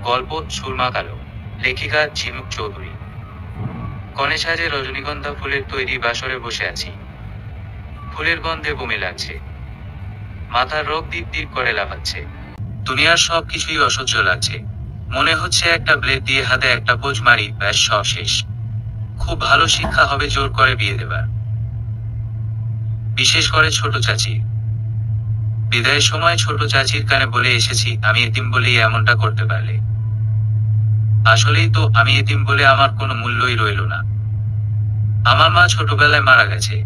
গল্প সুরমা কালো। লেখিকা ঝিনুক চৌধুরী। কনে সাজে রজনীগন্ধা ফুলের তৈরি বাসরে বসে আছি। ফুলের গন্ধে বমি লাগছে। মাথার রোগ দ্বীপ দ্বীপ করে লাফাচ্ছে। দুনিয়ার সব কিছুই অসহ্য লাগছে। মনে হচ্ছে একটা ব্লেড দিয়ে হাতে একটা পোজ মারি, ব্যাস সব শেষ। খুব ভালো শিক্ষা হবে জোর করে বিয়ে দেবার। বিশেষ করে ছোট চাচি। বিদায়ের সময় ছোট চাচির কানে বলে এসেছি, আমি এতিম বলেই এমনটা করতে পারলে। আসলেই তো আমি এতিম বলে আমার কোনো মূল্যই রইল না। আমার মা ছোটবেলায় মারা গেছে।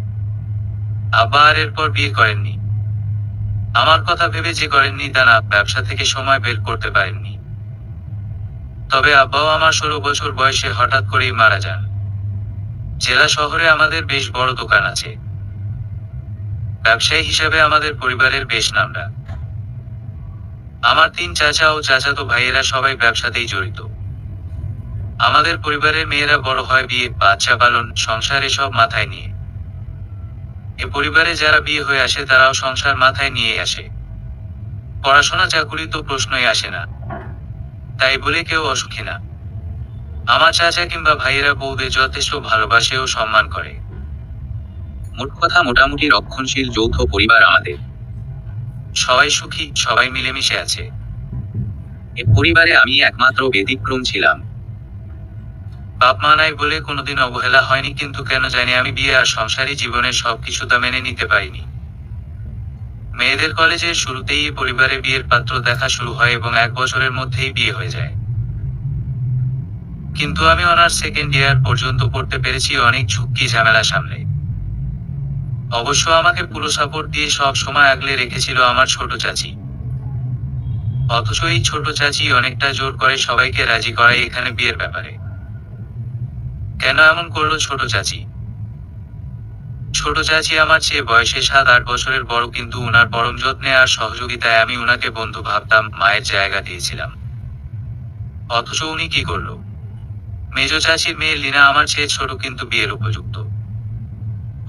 আব্বা আর এরপর বিয়ে করেননি। আমার কথা ভেবে যে করেননি তা না, ব্যবসা থেকে সময় বের করতে পারেননি। তবে আব্বাও আমার 16 বছর বয়সে হঠাৎ করেই মারা যান। জেলা শহরে আমাদের বেশ বড় দোকান আছে। ব্যবসায়ী হিসাবে আমাদের পরিবারের বেশ নামডাক। আমার 3 চাচা ও চাচাতো ভাইয়েরা সবাই ব্যবসাতেই জড়িত। আমাদের পরিবারের মেয়েরা বড় হয় বিয়ে, বাচ্চা পালন, সংসার এসব মাথায় নিয়ে। এ পরিবারে যারা বিয়ে হয়ে আসে তারাও সংসার মাথায় নিয়ে আসে। পড়াশোনা চাকুরি তো প্রশ্নই আসে না। তাই বলে কেউ অসুখী না। আমার চাচা কিংবা ভাইয়েরা বউদের যথেষ্ট ভালোবাসে ও সম্মান করে। মোট কথা মোটামুটি রক্ষণশীল যৌথ পরিবার আমাদের। সবাই সুখী, সবাই মিলেমিশে আছে। এ পরিবারে আমি একমাত্র ব্যতিক্রম ছিলাম। বাপ মা নাই বলে কোনোদিন অবহেলা হয়নি, কিন্তু কেন জানি আমি বিয়ে আর সংসারী জীবনের সবকিছু তা মেনে নিতে পারিনি। মেয়েদের কলেজের শুরুতেই এ পরিবারে বিয়ের পাত্র দেখা শুরু হয় এবং 1 বছরের মধ্যেই বিয়ে হয়ে যায়। কিন্তু আমি অনার্স সেকেন্ড ইয়ার পর্যন্ত পড়তে পেরেছি অনেক ঝুঁকি ঝামেলা সামলে। অবশ্য আমাকে পুরো সাপোর্ট দিয়ে সব সময় আগলে রেখেছিল আমার ছোট চাচি। অথচ এই ছোট চাচি অনেকটা জোর করে সবাইকে রাজি করায় এখানে বিয়ের ব্যাপারে। কেন এমন করলো ছোট চাচি? ছোট চাচি আমার চেয়ে বয়সে 7-8 বছরের বড়, কিন্তু উনার পরম যত্নে আর সহযোগিতায় আমি উনাকে বন্ধু ভাবতাম, মায়ের জায়গা দিয়েছিলাম। অথচ উনি কি করলো? মেজ চাচির মেয়ে লিনা আমার চেয়ে ছোট, কিন্তু বিয়ের উপযুক্ত।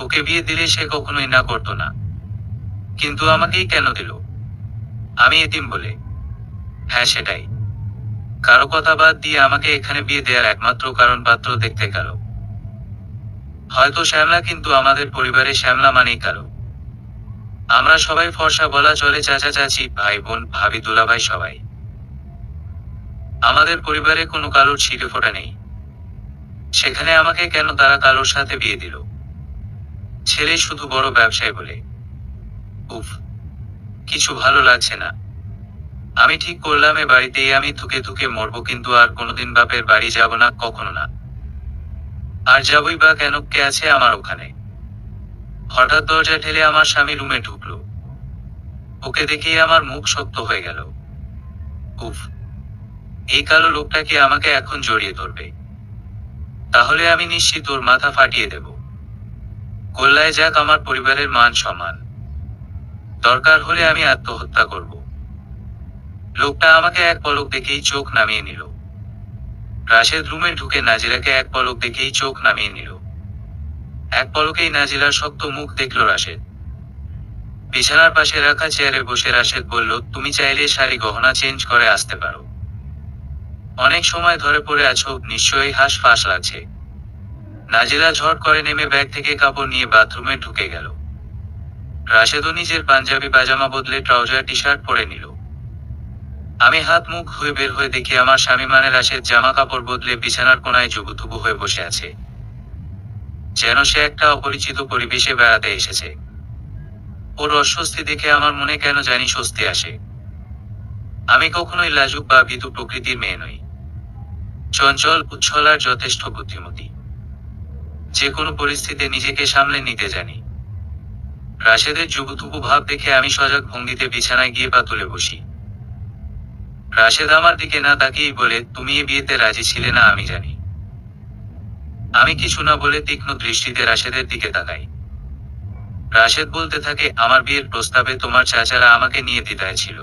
ওকে বিয়ে দিলে সে কখনোই না করতো না। কিন্তু আমাকেই কেন দিল? আমি এতিম বলে? হ্যাঁ, সেটাই। কারো কথা বাদ দিয়ে আমাকে এখানে বিয়ে দেওয়ার একমাত্র কারণ পাত্র দেখতে কালো। হয়তো শ্যামলা, কিন্তু আমাদের পরিবারে শ্যামলা মানেই কালো। আমরা সবাই ফর্সা বলা চলে, চাচা চাচি, ভাই বোন, ভাবি দুলাভাই সবাই। আমাদের পরিবারে কোনো কালোর ছিটে ফোটা নেই। সেখানে আমাকে কেন তারা কালোর সাথে বিয়ে দিল? ছেলে শুধু বড় ব্যবসায়ী বলে। উফ, কিছু ভালো লাগছে না। আমি ঠিক করলাম এ বাড়িতেই আমি থুকে থুকে মরবো, কিন্তু আর কোনোদিন বাপের বাড়ি যাব না, কখনো না। আর যাবই বা কেন, কে আছে আমার ওখানে? হঠাৎ দরজা ঠেলে আমার স্বামী রুমে ঢুকলো। ওকে দেখেই আমার মুখ শক্ত হয়ে গেল। উফ, এই কালো লোকটা কি আমাকে এখন জড়িয়ে ধরবে? তাহলে আমি নিশ্চিত ওর মাথা ফাটিয়ে দেব। গোল্লায় যাক আমার পরিবারের মান সম্মান। দরকার হলে আমি আত্মহত্যা করব। লোকটা আমাকে এক পলক দেখেই চোখ নামিয়ে নিল। রাশেদ রুমে ঢুকে নাজিরাকে এক পলক দেখেই চোখ নামিয়ে নিল। এক পলকেই নাজিরার শক্ত মুখ দেখল রাশেদ। বিছানার পাশে রাখা চেয়ারে বসে রাশেদ বলল, তুমি চাইলে শাড়ি গহনা চেঞ্জ করে আসতে পারো। অনেক সময় ধরে পড়ে আছো, নিশ্চয়ই হাঁসফাঁস লাগছে। নাজিরা ঝট করে নেমে ব্যাগ থেকে কাপড় নিয়ে বাথরুমে ঢুকে গেল। রাশেদও নিজের পাঞ্জাবি পাজামা বদলে ট্রাউজার টি শার্ট পরে নিল। আমি হাত মুখ ধুয়ে বের হয়ে দেখি আমার স্বামী মানে রাশেদ জামা কাপড় বদলে বিছানার কোনায় জুবুথুবু হয়ে বসে আছে। যেন সে একটা অপরিচিত পরিবেশে বেড়াতে এসেছে। ওর অস্বস্তি দেখে আমার মনে কেন জানি স্বস্তি আসে। আমি কখনোই লাজুক বা ভীতু প্রকৃতির মেয়ে নই। চঞ্চল, উচ্ছল আর যথেষ্ট বুদ্ধিমতী। যে কোনো পরিস্থিতিতে নিজেকে সামলে নিতে জানি। রাশেদের জুবুথুবু ভাব দেখে আমি সজাগ ভঙ্গিতে বিছানায় গিয়ে পা তুলে বসি। রাশেদ আমার দিকে না তাকিয়েই বলে, তুমি এ বিয়েতে রাজি ছিলে না আমি জানি। আমি কিছু না বলে তীক্ষ্ণ দৃষ্টিতে রাশেদের দিকে তাকাই। রাশেদ বলতে থাকে, আমার বিয়ের প্রস্তাবে তোমার চাচারা আমাকে নিয়ে দ্বিধায় ছিল।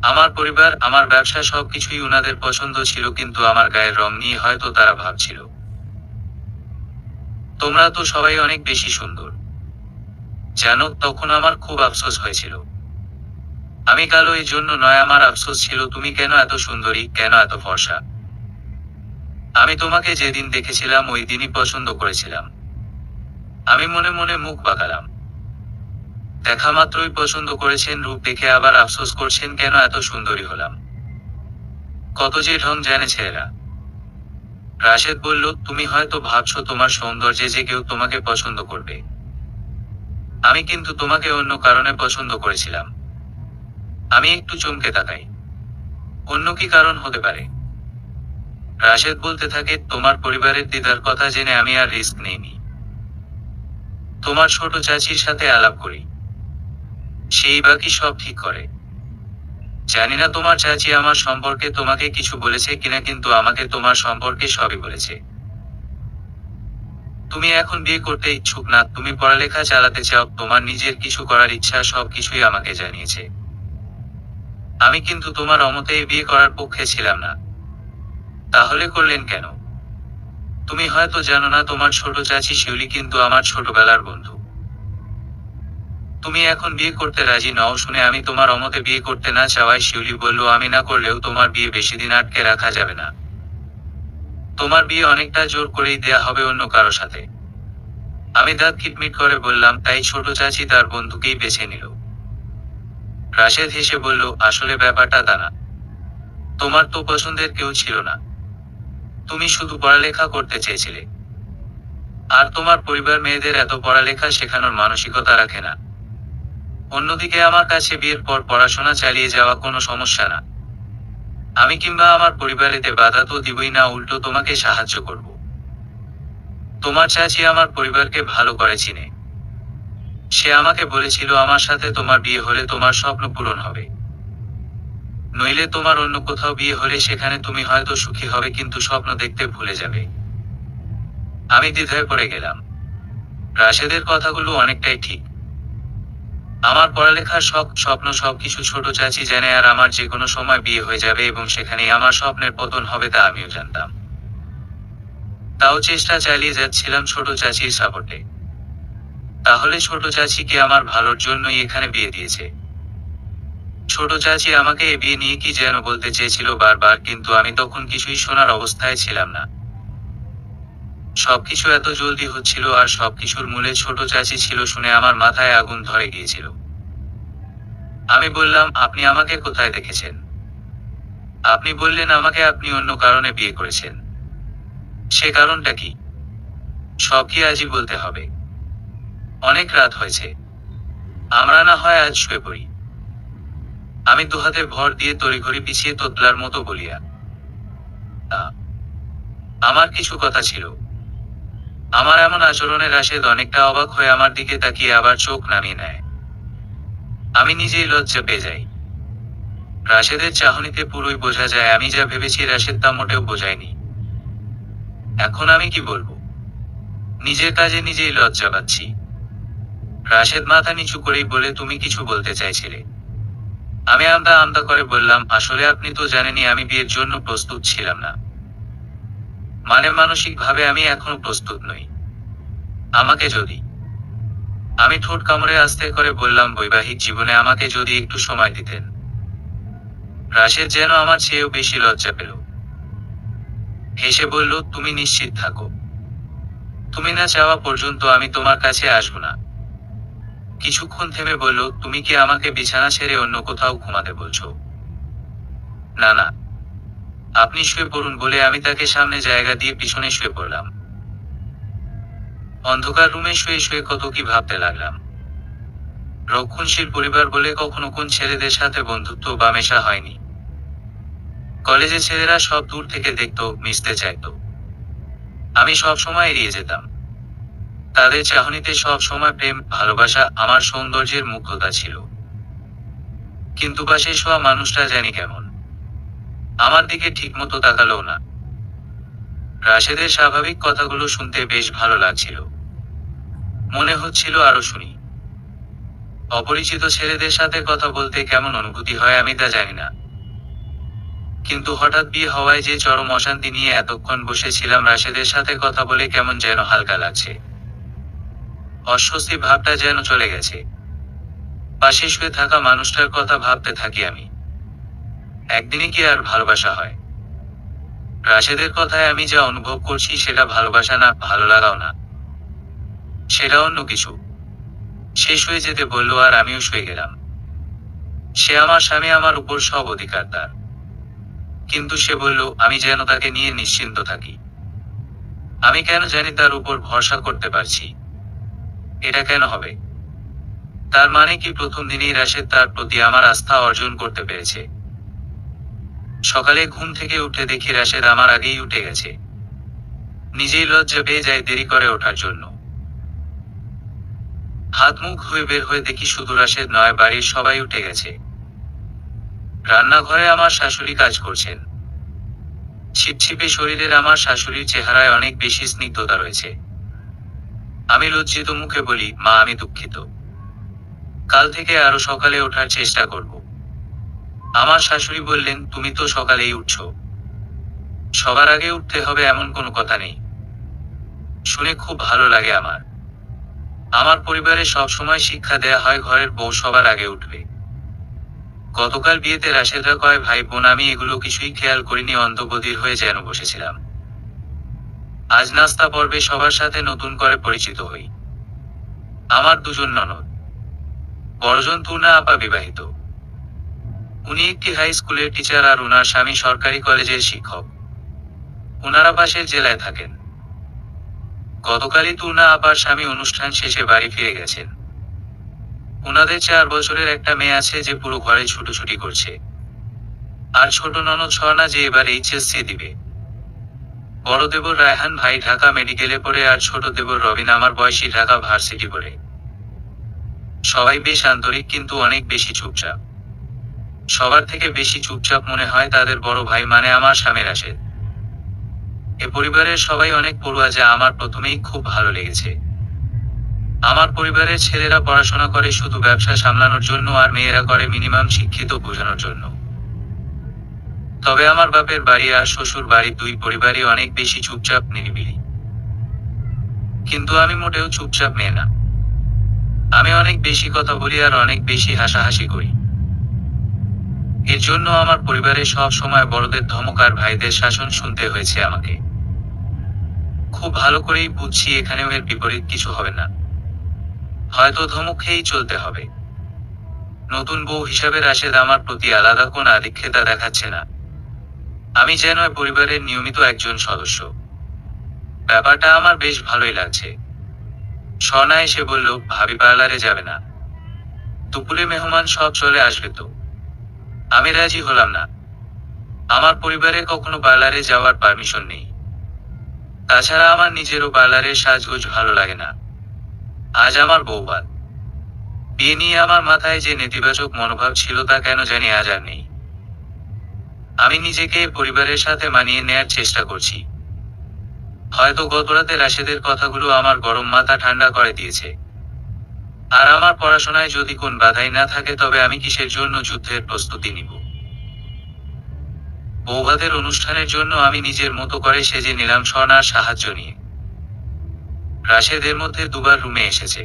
আমার পরিবার, আমার ব্যবসা সবকিছুই উনাদের পছন্দ ছিল, কিন্তু আমার গায়ের রং নিয়ে হয়তো তারা ভাবছিল, তোমরা তো সবাই অনেক বেশি সুন্দর। জানো, তখন আমার খুব আফসোস হয়েছিল। আমি কালো এই জন্য নয়, আমার আফসোস ছিল তুমি কেন এত সুন্দরী, কেন এত ফর্সা। আমি তোমাকে যেদিন দেখেছিলাম ওই দিনই পছন্দ করেছিলাম। আমি মনে মনে মুখ বাঁকালাম। দেখা মাত্রই পছন্দ করেছেন, রূপ দেখে আবার আফসোস করছেন কেন এত সুন্দরী হলাম। কত যে ঢং জানে ছেলেরা। রাশেদ বলল, তুমি হয়তো ভাবছো তোমার সৌন্দর্যে যে কেউ তোমাকে পছন্দ করবে। আমি কিন্তু তোমাকে অন্য কারণে পছন্দ করেছিলাম। আমি একটু চমকে তাকাই। অন্য কি কারণ হতে পারে? রাশেদ বলতে থাকে, তোমার পরিবারের দিদার কথা জেনে আমি আর রিস্ক নেইনি। তোমার ছোট চাচির সাথে আলাপ করি, সেই বাকি সব ঠিক করে। জানি না তোমার চাচি আমার সম্পর্কে তোমাকে কিছু বলেছে কিনা, কিন্তু আমাকে তোমার সম্পর্কে সবই বলেছে। তুমি এখন বিয়ে করতে ইচ্ছুক না, তুমি পড়ালেখা চালাতে চাও, তোমার নিজের কিছু করার ইচ্ছা, সবকিছুই আমাকে জানিয়েছে। আমি কিন্তু তোমার অমতেই বিয়ে করার পক্ষে ছিলাম না। তাহলে করলেন কেন? তুমি হয়তো জানো না, তোমার ছোট চাচি শিউলি কিন্তু আমার ছোটবেলার বন্ধু। তুমি এখন বিয়ে করতে রাজি নও শুনে আমি তোমার অমতে বিয়ে করতে না চাওয়ায় শিউলি বলল, আমি না করলেও তোমার বিয়ে বেশি দিন আটকে রাখা যাবে না। তোমার বিয়ে অনেকটা জোর করেই দেয়া হবে অন্য কারো সাথে। আমি দাঁত কিটমিট করে বললাম, তাই ছোট চাচি তার বন্ধুকেই বেছে নিল। রাশেদ হেসে বলল, আসলে ব্যাপারটা তা না। তোমার তো পছন্দের কেউ ছিল না। তুমি শুধু পড়ালেখা করতে চেয়েছিলে। আর তোমার পরিবার মেয়েদের এত পড়ালেখা শেখানোর মানসিকতা রাখে না। অন্যদিকে আমার কাছে বিয়ের পর পড়াশোনা চালিয়ে যাওয়া কোনো সমস্যা না। আমি কিংবা আমার পরিবার এতে বাধা তো দিবই না, উল্টো তোমাকে সাহায্য করব। তোমার চাচি আমার পরিবারকে ভালো করে চিনে। সে আমাকে বলেছিল, আমার সাথে তোমার বিয়ে হলে তোমার স্বপ্ন পূরণ হবে। নইলে তোমার অন্য কোথাও বিয়ে হলে সেখানে তুমি হয়তো সুখী হবে, কিন্তু স্বপ্ন দেখতে ভুলে যাবে। আমি দ্বিধায় পড়ে গেলাম। রাশেদের কথাগুলো অনেকটাই ঠিক। আমার পড়ালেখার শখ, স্বপ্ন সবকিছু ছোট চাচি জানে, আর আমার যে কোনো সময় বিয়ে হয়ে যাবে এবং সেখানেই আমার স্বপ্নের পতন হবে, তা আমিও জানতাম। তাও চেষ্টা চালিয়ে যাচ্ছিলাম ছোট চাচির সাপোর্টে। তাহলে ছোট চাচি কি আমার ভালোর জন্যই এখানে বিয়ে দিয়েছে? ছোট চাচি আমাকে এ বিয়ে নিয়ে কি যেন বলতে চেয়েছিল বারবার, কিন্তু আমি তখন কিছুই শোনার অবস্থায় ছিলাম না। সবকিছু এত জলদি হচ্ছিল, আর সবকিছুর মূলে ছোট চাচি ছিল শুনে আমার মাথায় আগুন ধরে গিয়েছিল। আমি বললাম, আপনি আমাকে কোথায় দেখেছেন? আপনি বললেন আমাকে আপনি অন্য কারণে বিয়ে করেছেন। সে কারণটা কি? সব কি আজই বলতে হবে? অনেক রাত হয়েছে, আমরা না হয় আজ শুয়ে পড়ি। আমি দুহাতে ভর দিয়ে তড়িঘড়ি পিছিয়ে তোতলার মতো বলিয়া, "আ, আমার কিছু কথা ছিল।" আমার এমন আচরণে রাশেদ অনেকটা অবাক হয়ে আমার দিকে তাকিয়ে আবার চোখ নামিয়ে নেয়। আমি নিজেই লজ্জা পেয়ে যাই। রাশেদের চাহনিতে পুরোই বোঝা যায় আমি যা ভেবেছি রাশেদ তা মোটেও বোঝায়নি। এখন আমি কি বলবো? নিজের কাজে নিজেই লজ্জা পাচ্ছি। রাশেদ মাথা নিচু করেই বলে, তুমি কিছু বলতে চাইছিলে? আমি আমতা আমতা করে বললাম, আসলে আপনি তো জানেনই আমি বিয়ের জন্য প্রস্তুত ছিলাম না। মানে মানসিকভাবে আমি এখনো প্রস্তুত নই। আমাকে যদি, আমি ঠোঁট কামড়ে আস্তে করে বললাম, বৈবাহিক জীবনে আমাকে যদি একটু সময় দিতেন। রাশেদ যেন আমার চেয়েও বেশি লজ্জা পেল। হেসে বলল, তুমি নিশ্চিত থাকো, তুমি না চাওয়া পর্যন্ত আমি তোমার কাছে আসব না। কিছুক্ষণ থেমে বলল, তুমি কি আমাকে বিছানা ছেড়ে অন্য কোথাও ঘুমাতে বলছো? না না, আপনি শুয়ে পড়ুন বলে আমি তাকে সামনে জায়গা দিয়ে পিছনে শুয়ে পড়লাম। অন্ধকার রুমে শুয়ে শুয়ে কত কি ভাবতে লাগলাম। রক্ষণশীল পরিবার বলে কখনো কোন ছেলেদের সাথে বন্ধুত্ব বা মেশা হয়নি। কলেজে ছেলেরা সব দূর থেকে দেখতো, মিশতে চাইতো। আমি সব সময় এড়িয়ে যেতাম। তাদের চাহনিতে সব সময় প্রেম, ভালোবাসা, আমার সৌন্দর্যের মুগ্ধতা ছিল। কিন্তু পাশে শোয়া মানুষটা জানি কেমন, আমার দিকে ঠিকমতো তাকালো না। রাশেদের স্বাভাবিক কথাগুলো শুনতে বেশ ভালো লাগছিল। মনে হচ্ছিল আরো শুনি। অপরিচিত ছেলেদের সাথে কথা বলতে কেমন অনুভূতি হয় আমি তা জানি না। কিন্তু হঠাৎ বিয়ে হওয়ায় যে চরম অশান্তি নিয়ে এতক্ষণ বসেছিলাম, রাশেদের সাথে কথা বলে কেমন যেন হালকা লাগছে। অস্বস্তি ভাবটা যেন চলে গেছে। পাশে শুয়ে থাকা মানুষটার কথা ভাবতে থাকি আমি। একদিনই কি আর ভালোবাসা হয়? রাশেদের কথায় আমি যা অনুভব করছি সেটা ভালোবাসা না, ভালো লাগাও না, সেটা অন্য কিছু। সে শুয়ে যেতে বলল আর আমিও শুয়ে গেলাম। সে আমার স্বামী, আমার উপর সব অধিকার তার। কিন্তু সে বলল আমি যেন তাকে নিয়ে নিশ্চিন্ত থাকি। আমি কেন জানি তার উপর ভরসা করতে পারছি। এটা কেন হবে? তার মানে কি প্রথম দিনেই রাশেদ তার প্রতি আমার আস্থা অর্জন করতে পেরেছে? সকালে ঘুম থেকে উঠে দেখি রাশেদ আমার আগেই উঠে গেছে। নিজেই লজ্জা পেয়ে যায় দেরি করে ওঠার জন্য। হাত মুখ ধুয়ে বের হয়ে দেখি শুধু রাশেদ নয়, বাড়ির সবাই উঠে গেছে। রান্নাঘরে আমার শাশুড়ি কাজ করছেন। ছিপছিপে শরীরের আমার শাশুড়ির চেহারায় অনেক বেশি স্নিগ্ধতা রয়েছে। আমি লজ্জিত মুখে বলি, মা আমি দুঃখিত। কাল থেকে আরো সকালে ওঠার চেষ্টা করব। আমার শাশুড়ি বললেন, তুমি তো সকালেই উঠছো, সবার আগে উঠতে হবে এমন কোনো কথা নেই। শুনে খুব ভালো লাগে আমার। আমার পরিবারে সব সময় শিক্ষা দেয়া হয় ঘরের বউ সবার আগে উঠবে। গতকাল বিয়েতে রাশেদরা কয় ভাই বোন, আমি এগুলো কিছুই খেয়াল করিনি, অন্ধবধির হয়ে যেন বসেছিলাম। আজ নাস্তা পর্বে সবার সাথে নতুন করে পরিচিত হই। আমার দুজন ননদ, বড়জন তুনা আপা বিবাহিত। উনি একটি হাই স্কুলের টিচার আর উনার স্বামী সরকারি কলেজের শিক্ষক। উনারা পাশের জেলায় থাকেন। গতকালই তুনা আপার স্বামী অনুষ্ঠান শেষে বাড়ি ফিরে গেছেন। উনাদের 4 বছরের একটা মেয়ে আছে যে পুরো ঘরে ছুটোছুটি করছে। আর ছোট ননদ স্বর্ণা যে এবার এইচএসসি দিবে। বড় দেবর রায়হান ভাই ঢাকা মেডিকেলে পড়ে, আর ছোট দেবর রবিন আমার বয়সী ঢাকা ভার্সিটি পড়ে। সবাই বেশ আন্তরিক কিন্তু অনেক বেশি চুপচাপ। সবার থেকে বেশি চুপচাপ মনে হয় তাদের বড় ভাই, মানে আমার স্বামী রাশেদ। এ পরিবারের সবাই অনেক পড়ুয়া, যা আমার প্রথমেই খুব ভালো লেগেছে। আমার পরিবারের ছেলেরা পড়াশোনা করে শুধু ব্যবসা সামলানোর জন্য, আর মেয়েরা করে মিনিমাম শিক্ষিত বোঝানোর জন্য। তবে আমার বাপের বাড়ি আর শ্বশুর বাড়ি দুই পরিবারই অনেক বেশি চুপচাপ, নিরিবিলি। কিন্তু আমি মোটেও চুপচাপ মেয়ে না। আমি অনেক বেশি কথা বলি আর অনেক বেশি হাসাহাসি করি। এর জন্য আমার পরিবারে সব সময় বড়দের ধমক আর ভাইদের শাসন শুনতে হয়েছে আমাকে। খুব ভালো করেই বুঝছি এখানেও এর বিপরীত কিছু হবে না, হয়তো ধমক খেয়েই চলতে হবে। নতুন বউ হিসাবে রাশেদ আমার প্রতি আলাদা কোন আধিক্যতা দেখাচ্ছে না। আমি যেন এ পরিবারের নিয়মিত একজন সদস্য। ব্যাপারটা আমার বেশ ভালোই লাগছে। স্বর্ণা এসে বলল, ভাবি পার্লারে যাবে না? দুপুরে মেহমান সব চলে আসবে তো। আমি রাজি হলাম না। আমার পরিবারে কখনো পার্লারে যাওয়ার পারমিশন নেই। তাছাড়া আমার নিজেরও পার্লারের সাজগোজ ভালো লাগে না। আজ আমার বউভাত। বিয়ে নিয়ে আমার মাথায় যে নেতিবাচক মনোভাব ছিল তা কেন জানি আজ আর নেই। আমি নিজেকে পরিবারের সাথে মানিয়ে নেয়ার চেষ্টা করছি। হয়তো গতরাতে রাশেদের কথাগুলো আমার গরম মাথা ঠান্ডা করে দিয়েছে। আর আমার পড়াশোনায় যদি কোন বাধাই না থাকে, তবে আমি কিসের জন্য যুদ্ধের প্রস্তুতি নিব? বৌভাতের অনুষ্ঠানের জন্য আমি নিজের মতো করে সেজে নিলাম স্বর্ণার সাহায্য নিয়ে। রাশেদের মধ্যে দুবার রুমে এসেছে।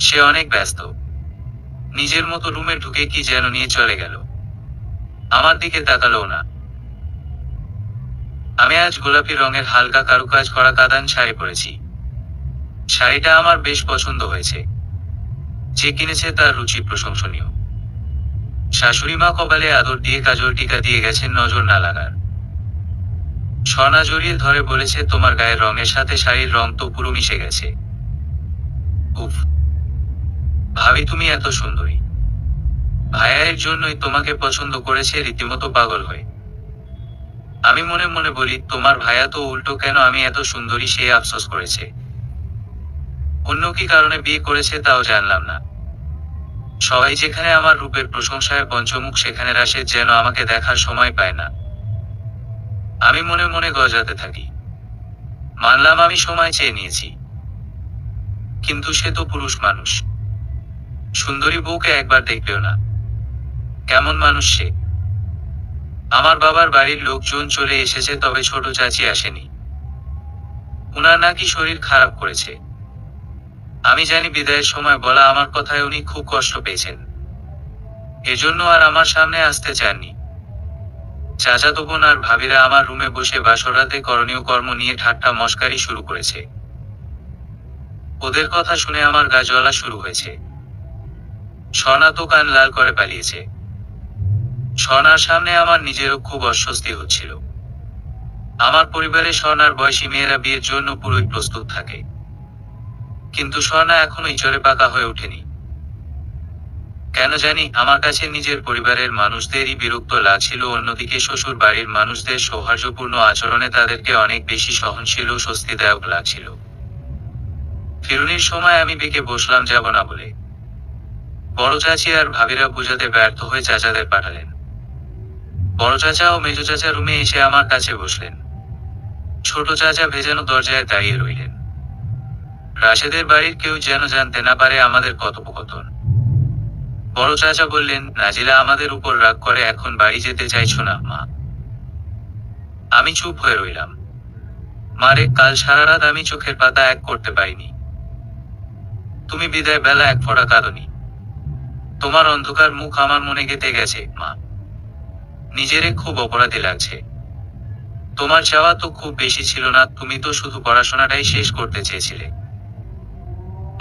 সে অনেক ব্যস্ত। নিজের মতো রুমে ঢুকে কি যেন নিয়ে চলে গেল। আমার দিকে তাকালো না। আমি আজ গোলাপি রঙের হালকা কারুকাজ করা কাতান শাড়ি পরেছি। শাড়িটা আমার বেশ পছন্দ হয়েছে। যে কিনেছে তার রুচি প্রশংসনীয়। শাশুড়ি মা কপালে আদর দিয়ে কাজল টিকা দিয়ে গেছেন নজর না লাগার। স্বর্ণা জড়িয়ে ধরে বলেছে, তোমার গায়ের রঙের সাথে শাড়ির রং তো পুরো মিশে গেছে। উফ, ভাবি তুমি এত সুন্দরী। ভাইয়া এর জন্যই তোমাকে পছন্দ করেছে রীতিমতো পাগল হয়ে। আমি মনে মনে বলি, তোমার ভাইয়া তো উল্টো, কেন আমি এত সুন্দরী সে আফসোস করেছে। অন্য কি কারণে বিয়ে করেছে তাও জানলাম না। সবাই যেখানে আমার রূপের প্রশংসায় পঞ্চমুখ, সেখানে রাশেদ যেন আমাকে দেখার সময় পায় না। আমি মনে মনে গজাতে থাকি। মানলাম আমি সময় চেয়ে নিয়েছি, কিন্তু সে তো পুরুষ মানুষ। সুন্দরী বউকে একবার দেখবেও না। কেমন মানুষ সে? আমার বাবার বাড়ির লোকজন চলে এসেছে, তবে ছোট চাচি আসেনি। উনার নাকি শরীর খারাপ করেছে। আমি জানি বিদায়ের সময় বলা আমার কথায় উনি খুব কষ্ট পেয়েছেন, এজন্য আর আমার সামনে আসতে চাননি। চাচাতো বোন আর ভাবিরা আমার রুমে বসে বাসরাতে করণীয় কর্ম নিয়ে ঠাট্টা মশকারি শুরু করেছে। ওদের কথা শুনে আমার গা জ্বলা শুরু হয়েছে। স্বর্ণা তো কান লাল করে পালিয়েছে। স্বর্ণার সামনে আমার নিজেরও খুব অস্বস্তি হচ্ছিল। আমার পরিবারে স্বর্ণার বয়সী মেয়েরা বিয়ের জন্য পুরোই প্রস্তুত থাকে, কিন্তু স্বর্ণা এখনো ইচড়ে পাকা হয়ে ওঠেনি। কেন জানি আমার কাছে নিজের পরিবারের মানুষদেরই বিরক্ত লাগছিল, অন্যদিকে শ্বশুর বাড়ির মানুষদের সৌহার্দ্যপূর্ণ আচরণে তাদেরকে অনেক বেশি সহনশীল ও স্বস্তিদায়ক লাগছিল। ফিরুনির সময় আমি বেঁকে বসলাম যাব না বলে। বড় চাচি আর ভাবিরা বুঝাতে ব্যর্থ হয়ে চাচাদের পাঠালেন। বড় চাচা ও মেজো চাচা রুমে এসে আমার কাছে বসলেন। ছোট চাচা ভেজানো দরজায় দাঁড়িয়ে রইলেন। রাশেদের বাড়ির কেউ যেন জানতে না পারে আমাদের কথোপকথন। বড় চাচা বললেন, নাজিলা আমাদের উপর রাগ করে এখন বাড়ি যেতে চাইছো না মা? আমি চুপ হয়ে রইলাম। মারে, কাল সারা রাত আমি চোখের পাতা এক করতে পারিনি। তুমি বিদায় বেলা এক ফোঁটা কাঁদনি। তোমার অন্ধকার মুখ আমার মনে গেঁথে গেছে মা। নিজেরে খুব অপরাধী লাগছে। তোমার চাওয়া তো খুব বেশি ছিল না, তুমি তো শুধু পড়াশোনাটাই শেষ করতে চেয়েছিলে।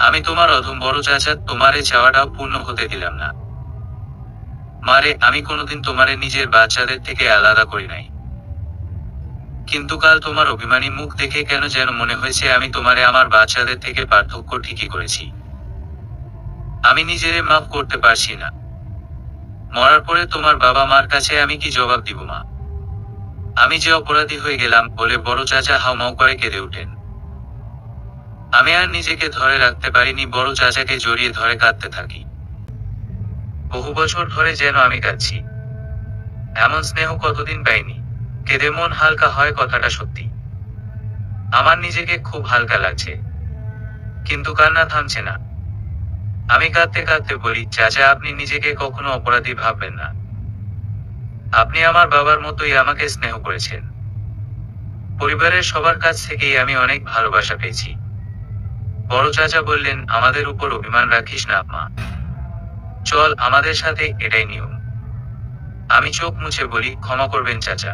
আমি তোমার অধম বড় চাচা, তোমারে চাওয়াটাও পূর্ণ হতে দিলাম না। মারে, আমি কোনোদিন তোমারে নিজের বাচ্চাদের থেকে আলাদা করি নাই, কিন্তু কাল তোমার অভিমানী মুখ দেখে কেন যেন মনে হয়েছে আমি তোমারে আমার বাচ্চাদের থেকে পার্থক্য ঠিকই করেছি। আমি নিজেরে মাফ করতে পারছি না। মরার পরে তোমার বাবা মার কাছে আমি কি জবাব দিব মা? আমি যে অপরাধী হয়ে গেলাম বলে বড় চাচা হাউমাউ করে কেঁদে উঠেন। আমি আর নিজেকে ধরে রাখতে পারিনি, বড় চাচাকে জড়িয়ে ধরে কাঁদতে থাকি। বহু বছর ধরে যেন আমি কাঁদছি। এমন স্নেহ কতদিন পাইনি। কেঁদে মন হালকা হয়, কথাটা সত্যি। আমার নিজেকে খুব হালকা লাগছে, কিন্তু কান্না থামছে না। আমি কাঁদতে কাঁদতে বলি, চাচা আপনি নিজেকে কখনো অপরাধী ভাববেন না। আপনি আমার বাবার মতোই আমাকে স্নেহ করেছেন। পরিবারের সবার কাছ থেকেই আমি অনেক ভালোবাসা পেয়েছি। বড় চাচা বললেন, আমাদের উপর অভিমান রাখিস না মা। চল আমাদের সাথে, এটাই নিয়ম। আমি চোখ মুছে বলি, ক্ষমা করবেন চাচা,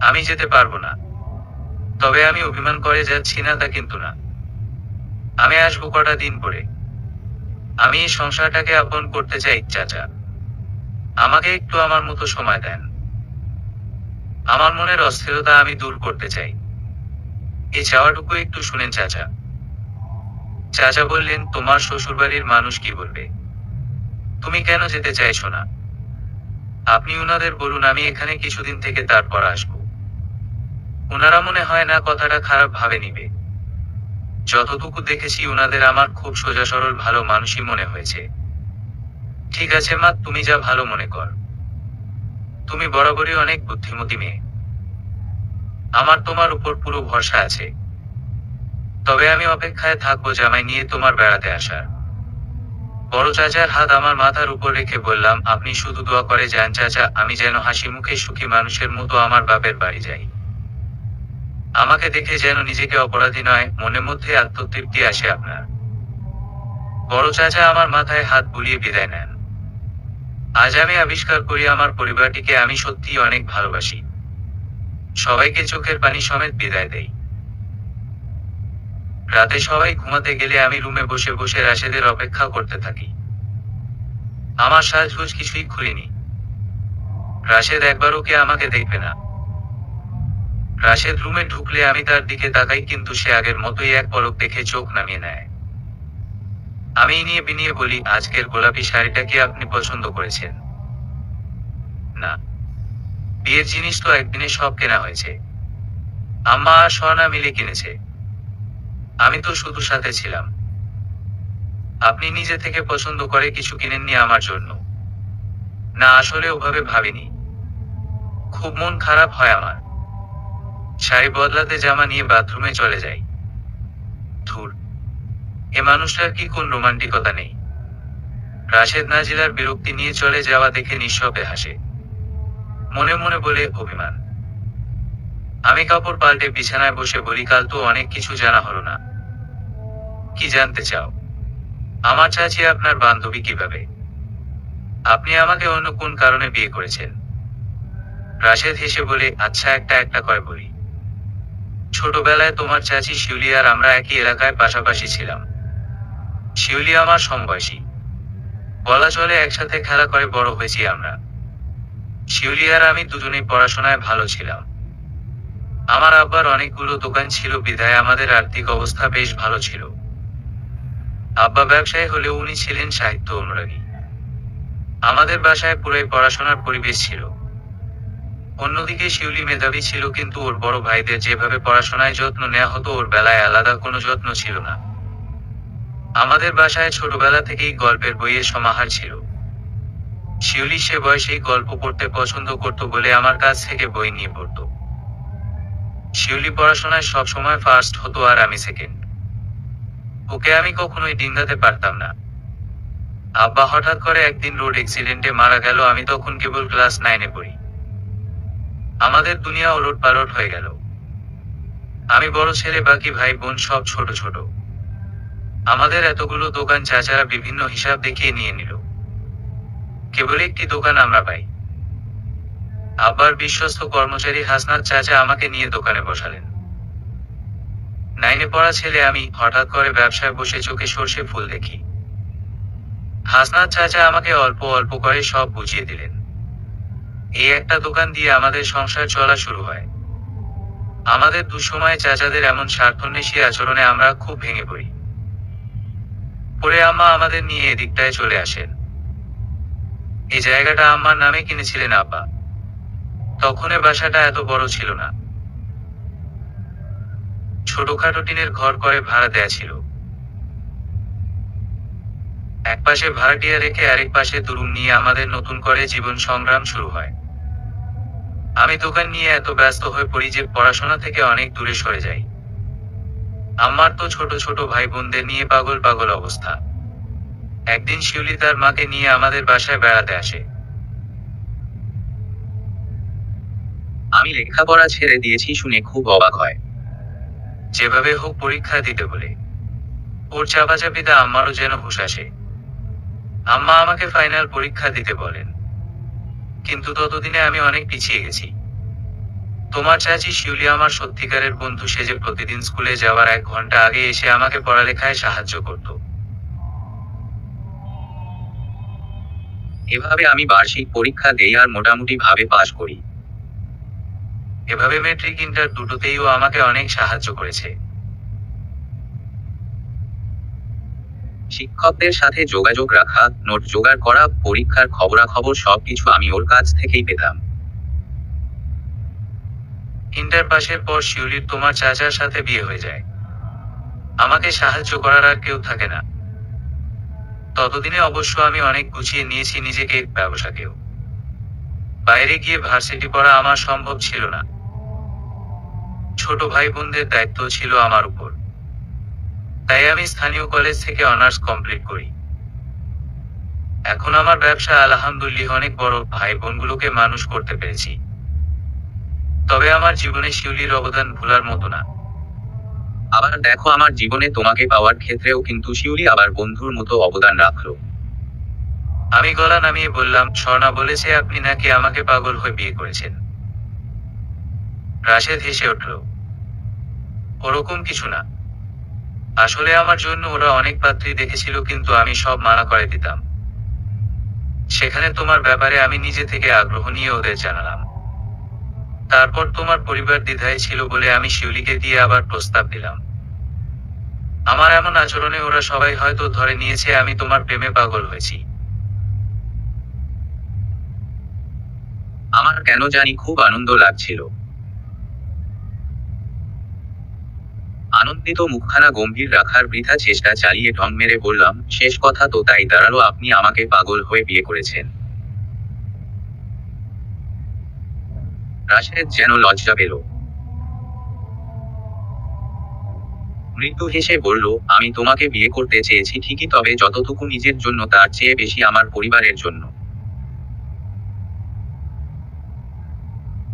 আমি যেতে পারবো না। তবে আমি অভিমান করে যাচ্ছি না তা কিন্তু না। আমি আসবো কটা দিন পরে। আমি এই সংসারটাকে আপন করতে চাই চাচা। আমাকে একটু আমার মতো সময় দেন। আমার মনের অস্থিরতা আমি দূর করতে চাই। এই চাওয়াটুকু একটু শুনেন চাচা। চাচা বললেন, তোমার শ্বশুরবাড়ির মানুষ কি বলবে? তুমি কেন যেতে চাইছো না? আপনি উনাদের বলুন আমি এখানে কিছুদিন থেকে তারপর আসবো। ওনারা মনে হয় না কথাটা খারাপ ভাবে নিবে। যতটুকু দেখেছি উনাদের আমার খুব সোজা সরল ভালো মানুষই মনে হয়েছে। ঠিক আছে মা, তুমি যা ভালো মনে কর। তুমি বরাবরই অনেক বুদ্ধিমতী মেয়ে। আমার তোমার উপর পুরো ভরসা আছে। তবে আমি অপেক্ষায় থাকবো জামাই নিয়ে তোমার বেড়াতে আসার। বড় চাচার হাত আমার মাথার উপর রেখে বললাম, আপনি শুধু দোয়া করে যান চাচা, আমি যেন হাসি মুখে সুখী মানুষের মতো আমার বাপের বাড়ি যাই। আমাকে দেখে যেন নিজেকে অপরাধী নয়, মনের মধ্যে আত্মতৃপ্তি আসে আপনার। বড় চাচা আমার মাথায় হাত বুলিয়ে বিদায় নেন। আজ আমি আবিষ্কার করি আমার পরিবারটিকে আমি সত্যিই অনেক ভালোবাসি। সবাইকে চোখের পানি সমেত বিদায় দেই। রাতে সবাই ঘুমাতে গেলে আমি রুমে বসে বসে রাশেদের অপেক্ষা করতে থাকি। আমার সাজগোজ কিছুই খুলিনি। রাশেদ একবারও কে আমাকে দেখবে না। রাশেদ রুমে ঢুকলে আমি তার দিকে তাকাই, কিন্তু সে আগের মতোই এক পলক দেখে চোখ নামিয়ে নেয়। আমি ইনিয়ে বিনিয়ে বলি, আজকের গোলাপি শাড়িটা কি আপনি পছন্দ করেছেন? না, বিয়ের জিনিস তো একদিনে সব কেনা হয়েছে। আম্মা আর সোহানা মিলে কিনেছে। আমি তো শুধু সাথে ছিলাম। আপনি নিজে থেকে পছন্দ করে কিছু কিনেননি আমার জন্য? না, আসলে ওভাবে ভাবিনি। খুব মন খারাপ হয় আমার। শাড়ি বদলাতে জামা নিয়ে বাথরুমে চলে যাই। ধুর, এ মানুষটার কি কোন রোমান্টিকতা নেই? রাশেদ নাজিলার বিরক্তি নিয়ে চলে যাওয়া দেখে নিঃশব্দে হাসে। মনে মনে বলে, অভিমান। আমি কাপড় পাল্টে বিছানায় বসে বলি, কাল তো অনেক কিছু জানা হলো না। কি জানতে চাও? আমার চাচি আপনার বান্ধবী কিভাবে? আপনি আমাকে অন্য কোন কারণে বিয়ে করেছেন? রাশেদ হেসে বলে, আচ্ছা একটা একটা করে বলি। ছোটবেলায় তোমার চাচি শিউলি আর আমরা একই এলাকায় পাশাপাশি ছিলাম। শিউলি আমার সমবয়সী। বলা চলে একসাথে খেলা করে বড় হয়েছি আমরা। শিউলি আর আমি দুজনেই পড়াশোনায় ভালো ছিলাম। আমার আব্বার অনেকগুলো দোকান ছিল বিধায় আমাদের আর্থিক অবস্থা বেশ ভালো ছিল। আব্বা ব্যবসায়ী হলেও উনি ছিলেন সাহিত্য অনুরাগী। আমাদের বাসায় পুরাই পড়াশোনার পরিবেশ ছিল। অন্যদিকে শিউলি মেধাবী ছিল, কিন্তু ওর বড় ভাইদের যেভাবে পড়াশোনায় যত্ন নেওয়া হতো ওর বেলায় আলাদা কোনো যত্ন ছিল না। আমাদের বাসায় ছোটবেলা থেকেই গল্পের বইয়ের সমাহার ছিল। শিউলি সে বয়সেই গল্প পড়তে পছন্দ করত বলে আমার কাছ থেকে বই নিয়ে পড়ত। শিউলি পড়াশোনায় সবসময় ফার্স্ট হতো আর আমি সেকেন্ড। ওকে আমি কখনোই ডিঙ্গাতে পারতাম না। আব্বা হঠাৎ করে একদিন রোড অ্যাক্সিডেন্টে মারা গেল, আমি তখন কেবল ক্লাস 9-এ পড়ি। আমাদের দুনিয়া ওলট পালট হয়ে গেল। আমি বড় ছেলে, বাকি ভাই বোন সব ছোট ছোট। আমাদের এতগুলো দোকান চাচারা বিভিন্ন হিসাব দেখিয়ে নিয়ে নিল। কেবল একটি দোকান আমরা পাই। আব্বার বিশ্বস্ত কর্মচারী হাসনাত চাচা আমাকে নিয়ে দোকানে বসালেন। 9-এ পড়া ছেলে আমি, হঠাৎ করে ব্যবসায় বসে চোখে সর্ষে ফুল দেখি। হাসনাত চাচা আমাকে অল্প অল্প করে সব বুঝিয়ে দিলেন। এই একটা দোকান দিয়ে আমাদের সংসার চলা শুরু হয়। আমাদের দুঃসময়ে চাচাদের এমন স্বার্থন্বেষী আচরণে আমরা খুব ভেঙে পড়ি। পরে আম্মা আমাদের নিয়ে এদিকটায় চলে আসেন। এই জায়গাটা আম্মার নামে কিনেছিলেন আব্বা। তখন এ বাসাটা এত বড় ছিল না। ছোটখাটো টিনের ঘর করে ভাড়া দেয়া ছিল। এক পাশে ভাড়াটিয়া রেখে আরেক পাশে দুরুম নিয়ে আমাদের নতুন করে জীবন সংগ্রাম শুরু হয়। আমি দোকান নিয়ে এত ব্যস্ত হয়ে পড়ি যে পড়াশোনা থেকে অনেক দূরে সরে যাই। আম্মার তো ছোট ছোট ভাই বোনদের নিয়ে পাগল পাগল অবস্থা। একদিন শিউলি তার মাকে নিয়ে আমাদের বাসায় বেড়াতে আসে। আমি লেখাপড়া ছেড়ে দিয়েছি শুনে খুব অবাক হয়। যেভাবে হোক পরীক্ষা দিতে বলে। ওর চাপাচাপিতে আম্মারও যেন হুঁশ আসে। আম্মা আমাকে ফাইনাল পরীক্ষা দিতে বলেন। কিন্তু ততদিনে আমি অনেক পিছিয়ে গেছি। তোমার চাচি শিউলি আমার সত্যিকারের বন্ধু সেজে প্রতিদিন স্কুলে যাওয়ার 1 ঘন্টা আগে এসে আমাকে পড়ালেখায় সাহায্য করত। এভাবে আমি বার্ষিক পরীক্ষা দেই আর মোটামুটি ভাবে পাশ করি। এভাবে ম্যাট্রিক ইন্টার দুটোতেই ও আমাকে অনেক সাহায্য করেছে। শিক্ষকদের সাথে যোগাযোগ রাখা, নোট জোগাড় করা, পরীক্ষার খবরাখবর সবকিছু আমি ওর কাছ থেকেই পেতাম। ইন্টার পাশের পর শিউলির তোমার চাচার সাথে বিয়ে হয়ে যায়। আমাকে সাহায্য করার আর কেউ থাকে না। ততদিনে অবশ্য আমি অনেক গুছিয়ে নিয়েছি নিজেকে, ব্যবসাকেও। বাইরে গিয়ে ভার্সিটি পড়া আমার সম্ভব ছিল না। ছোট ভাই বোনদের দায়িত্ব ছিল আমার উপর। তাই আমি স্থানীয় কলেজ থেকে অনার্স কমপ্লিট করি। এখন আমার ব্যবসা আলহামদুলিল্লাহ অনেক বড়, ভাই বোনগুলোকে মানুষ করতে পেরেছি। তবে আমার জীবনে শিউলির অবদান ভোলার মতো না। আবার দেখো, আমার জীবনে তোমাকে পাওয়ার ক্ষেত্রেও কিন্তু শিউলি আবার বন্ধুর মতো অবদান রাখলো। আমি গলা নামিয়ে বললাম, স্বর্ণা বলেছে আপনি নাকি আমাকে পাগল হয়ে বিয়ে করেছেন। রাশেদ হেসে উঠল। ওরকম কিছু না। আসলে আমার জন্য ওরা অনেক পাত্রী দেখেছিল, কিন্তু আমি সব মানা করে দিতাম। সেখানে তোমার ব্যাপারে আমি নিজে থেকে আগ্রহ নিয়ে ওদের জানালাম। তারপর তোমার পরিবার দ্বিধায় ছিল বলে আমি শিউলিকে দিয়ে আবার প্রস্তাব দিলাম। আমার এমন আচরণে ওরা সবাই হয়তো ধরে নিয়েছে আমি তোমার প্রেমে পাগল হয়েছি। আমার কেন জানি খুব আনন্দ লাগছিল। আনন্দিত মুখখানা গম্ভীর রাখার বৃথা চেষ্টা চালিয়ে ঢং মেরে বললাম, শেষ কথা তো তাই দাঁড়ালো, আপনি আমাকে পাগল হয়ে বিয়ে করেছেন। রাশেদ যেন লজ্জা পেল। মৃদু হেসে বলল, আমি তোমাকে বিয়ে করতে চেয়েছি ঠিকই, তবে যতটুকু নিজের জন্য তার চেয়ে বেশি আমার পরিবারের জন্য।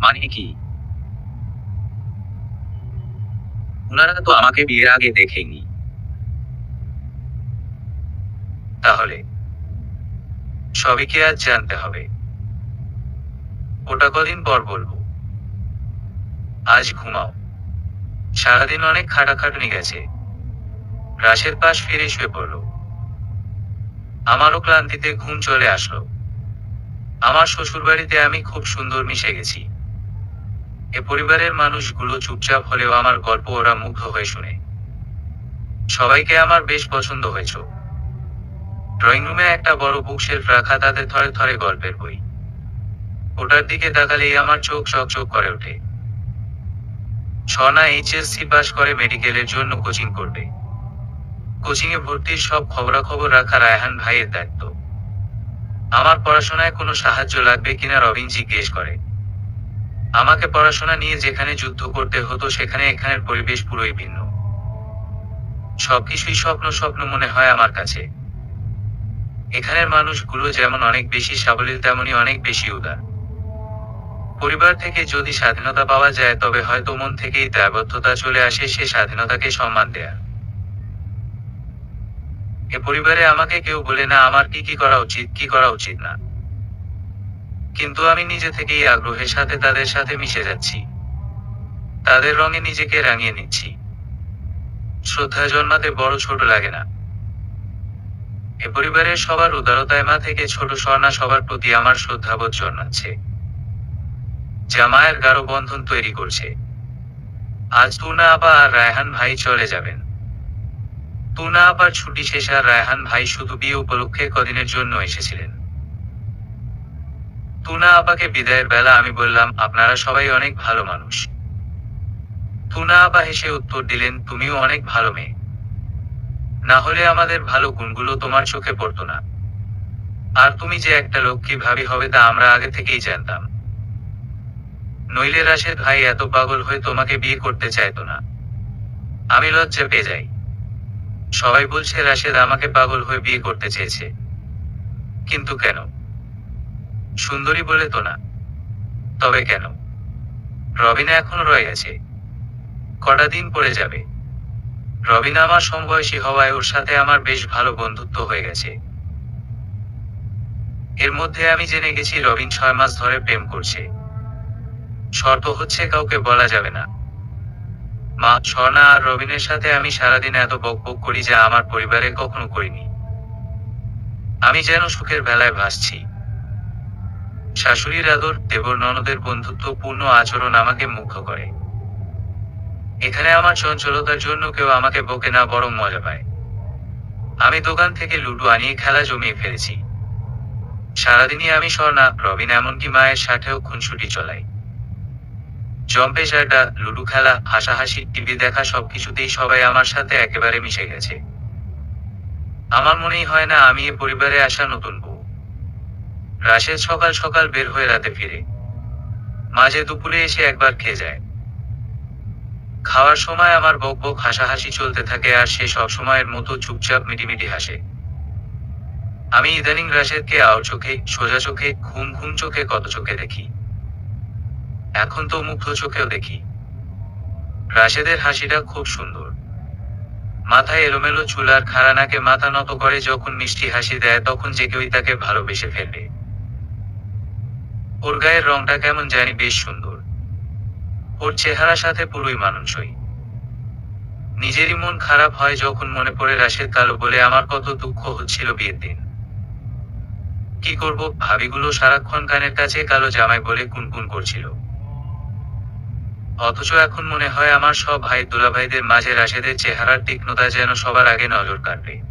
মানে কি? ওনারা তো আমাকে বিয়ের আগে দেখেনি। তাহলে সবই কি আজ জানতে হবে? ওটা কদিন পর বলবো। আজ ঘুমাও। সারাদিন অনেক খাটাখাটুনি গেছে। রাশেদ পাশ ফিরে শুয়ে পড়ল। আমারও ক্লান্তিতে ঘুম চলে আসলো। আমার শ্বশুরবাড়িতে আমি খুব সুন্দর মিশে গেছি। এ পরিবারের মানুষগুলো চুপচাপ হলেও আমার গল্প ওরা মুগ্ধ হয়ে শুনে। সবাইকে আমার বেশ পছন্দ হয়েছে। ড্রয়িং রুমে একটা বড় বুকশেলফ রাখা, তাতে থরে থরে গল্পের বই। ওটার দিকে তাকালেই আমার চোখ চকচক করে ওঠে। স্বর্ণা এইচএসসি পাশ করে মেডিকেলের জন্য কোচিং করবে। কোচিংয়ে ভর্তির সব খবরাখবর রাখা রায়হান ভাইয়ের দায়িত্ব। আমার পড়াশোনায় কোনো সাহায্য লাগবে কিনা রবিন জিজ্ঞেস করে। আমাকে পড়াশোনা নিয়ে যেখানে যুদ্ধ করতে হতো সেখানে এখানের পরিবেশ পুরোই ভিন্ন। সবকিছুই স্বপ্ন স্বপ্ন মনে হয় আমার কাছে। এখানের মানুষগুলো যেমন অনেক বেশি সাবলীল, তেমনি অনেক বেশি উদার। পরিবার থেকে যদি স্বাধীনতা পাওয়া যায় তবে হয়তো মন থেকেই দায়বদ্ধতা চলে আসে সে স্বাধীনতাকে সম্মান দেয়া। এ পরিবারে আমাকে কেউ বলে না আমার কি করা উচিত, কি করা উচিত না। কিন্তু আমি নিজে থেকেই আগ্রহের সাথে তাদের সাথে মিশে যাচ্ছি। তাদের রঙে নিজেকে রাঙিয়ে নিচ্ছি। শ্রদ্ধা জন্মাতে বড় ছোট লাগে না। এ পরিবারের সবার উদারতায় মা থেকে ছোট স্বর্ণা সবার প্রতি আমার শ্রদ্ধাবোধ জন্মাচ্ছে। যা মায়ের গাঢ় বন্ধন তৈরি করছে। আজ তুনা আপা আর রায়হান ভাই চলে যাবেন। তুনা আপার ছুটি শেষ আর রায়হান ভাই শুধু বিয়ে উপলক্ষে কদিনের জন্য এসেছিলেন। তুনা আপাকে বিদায়ের বেলা আমি বললাম, আপনারা সবাই অনেক ভালো মানুষ। তুনা আপা হেসে উত্তর দিলেন, তুমিও অনেক ভালো মেয়ে। না হলে আমাদের ভালো গুণগুলো তোমার চোখে পড়তো না। আর তুমি যে একটা লক্ষ্মী ভাবি হবে তা আমরা আগে থেকেই জানতাম। নইলে রাশেদ ভাই এত পাগল হয়ে তোমাকে বিয়ে করতে চাইতো না। আমি লজ্জা পেয়ে যাই। সবাই বলছে রাশেদ আমাকে পাগল হয়ে বিয়ে করতে চেয়েছে। কিন্তু কেন? সুন্দরী বলে তো না। তবে কেন? রবিনা এখনো রয়ে গেছে। কটা দিন পরে যাবে। রবিনা আমার সমবয়সী হওয়ায় ওর সাথে আমার বেশ ভালো বন্ধুত্ব হয়ে গেছে। এর মধ্যে আমি জেনে গেছি রবিন 6 মাস ধরে প্রেম করছে। শর্ত হচ্ছে কাউকে বলা যাবে না। মা, স্বর্ণা আর রবিনের সাথে আমি সারাদিন এত বকবক করি যা আমার পরিবারে কখনো করিনি। আমি যেন সুখের বেলায় ভাসছি। শাশুড়ির আদর, দেবর ননদের বন্ধুত্বপূর্ণ আচরণ আমাকে মুগ্ধ করে। এখানে আমার চঞ্চলতার জন্য কেউ আমাকে বকে না, বরং মজা পায়। আমি দোকান থেকে লুডো আনিয়ে খেলা জমিয়ে ফেলেছি। সারাদিনই আমি স্বর্ণা, রবিন এমনকি মায়ের সাথেও খুনসুটি চলাই। জম্পেশ আড্ডা, লুডো খেলা, হাসাহাসি, টিভি দেখা সবকিছুতেই সবাই আমার সাথে একেবারে মিশে গেছে। আমার মনেই হয় না আমি এ পরিবারে আসা নতুন বউ। রাশেদ সকাল সকাল বের হয়ে রাতে ফিরে। মাঝে দুপুরে এসে একবার খেয়ে যায়। খাওয়ার সময় আমার বকবক হাসাহাসি চলতে থাকে আর সে সব সময়ের মতো চুপচাপ মিটিমিটি হাসে। আমি ইদানিং রাশেদকে আও চোখে, সোজা চোখে, ঘুম ঘুম চোখে, কত চোখে দেখি। এখন তো মুগ্ধ চোখেও দেখি। রাশেদের হাসিটা খুব সুন্দর। মাথায় এলোমেলো চুল আর খাড়া নাকে মাথা নত করে যখন মিষ্টি হাসি দেয় তখন যে কেউই তাকে ভালোবেসে ফেলবে। ওর গায়ের রংটা কেমন জানি বেশ সুন্দর। ওর চেহারার সাথে পুরোই মানানসই। নিজেরই মন খারাপ হয় যখন মনে পড়ে রাশেদ কালো বলে আমার কত দুঃখ হচ্ছিল বিয়ের দিন। কি করব, ভাবিগুলো সারাক্ষণ কানের কাছে কালো জামাই বলে কুনকুন করছিল। অথচ এখন মনে হয় আমার সব ভাই দুলাভাইদের মাঝে রাশেদের চেহারার তীক্ষ্ণতা যেন সবার আগে নজর কাটবে।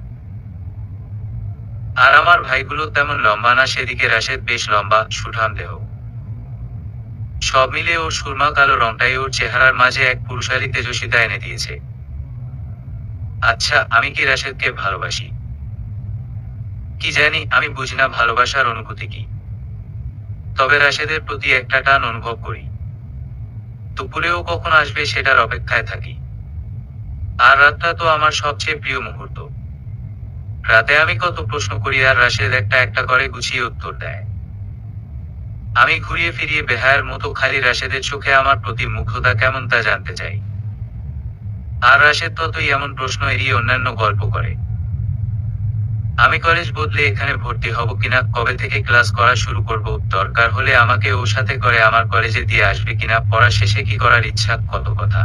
আর আমার ভাইগুলো তেমন লম্বা না, সেদিকে রাশেদ বেশ লম্বা, সুঠাম দেহ। সব মিলে ওর সুরমা কালো রংটাই ওর চেহারার মাঝে এক পুরুষালী তেজস্বিতা এনে দিয়েছে। আচ্ছা, আমি কি রাশেদকে ভালোবাসি? কি জানি, আমি বুঝি না ভালোবাসার অনুভূতি কি। তবে রাশেদের প্রতি একটা টান অনুভব করি। দুপুরেও কখন আসবে সেটার অপেক্ষায় থাকি। আর রাতটা তো আমার সবচেয়ে প্রিয় মুহূর্ত। রাতে আমি কত প্রশ্ন করি আর রাশেদ একটা একটা করে গুছিয়ে উত্তর দেয়। আমি ঘুরিয়ে ফিরিয়ে বেহায়ার মতো খালি রাশেদের চোখে আমার প্রতি মুগ্ধতা কেমন তা জানতে চাই। আর রাশেদ ততই এমন প্রশ্ন এড়িয়ে অন্যান্য গল্প করে। আমি কলেজ বদলে এখানে ভর্তি হব কিনা, কবে থেকে ক্লাস করা শুরু করব, দরকার হলে আমাকে ওর সাথে করে আমার কলেজে দিয়ে আসবে কিনা, পড়া শেষে কি করার ইচ্ছা, কত কথা।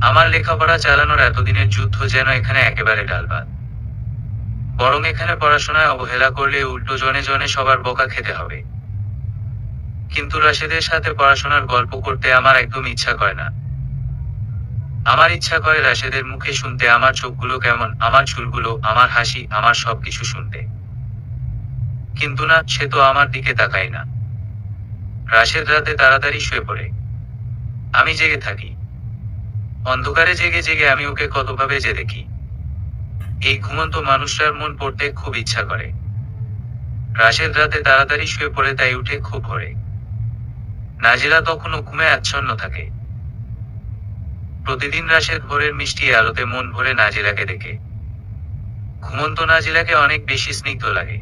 আমার লেখাপড়া চালানোর এতদিনের যুদ্ধ যেন এখানে একেবারে ডালভাত। বরং এখানে পড়াশোনায় অবহেলা করলে উল্টো জনে জনে সবার বোকা খেতে হবে। কিন্তু রাশেদের সাথে পড়াশোনার গল্প করতে আমার একদম ইচ্ছা করে না। আমার ইচ্ছা করে রাশেদের মুখে শুনতে আমার চোখগুলো কেমন, আমার চুলগুলো, আমার হাসি, আমার সবকিছু শুনতে। কিন্তু না, সে তো আমার দিকে তাকায় না। রাশেদ রাতে তাড়াতাড়ি শুয়ে পড়ে, আমি জেগে থাকি। অন্ধকারে জেগে জেগে আমি ওকে কতভাবে যে দেখি। এই ঘুমন্ত মানুষটার মন পড়তে খুব ইচ্ছা করে। রাশেদ রাতে তাড়াতাড়ি শুয়ে পড়ে, তাই উঠে খুব ভোরে। নাজিলা তখনও ঘুমে আচ্ছন্ন থাকে। প্রতিদিন রাশেদ ভোরের মিষ্টি আলোতে মন ভরে নাজিলাকে দেখে। ঘুমন্ত নাজিলাকে অনেক বেশি স্নিগ্ধ লাগে।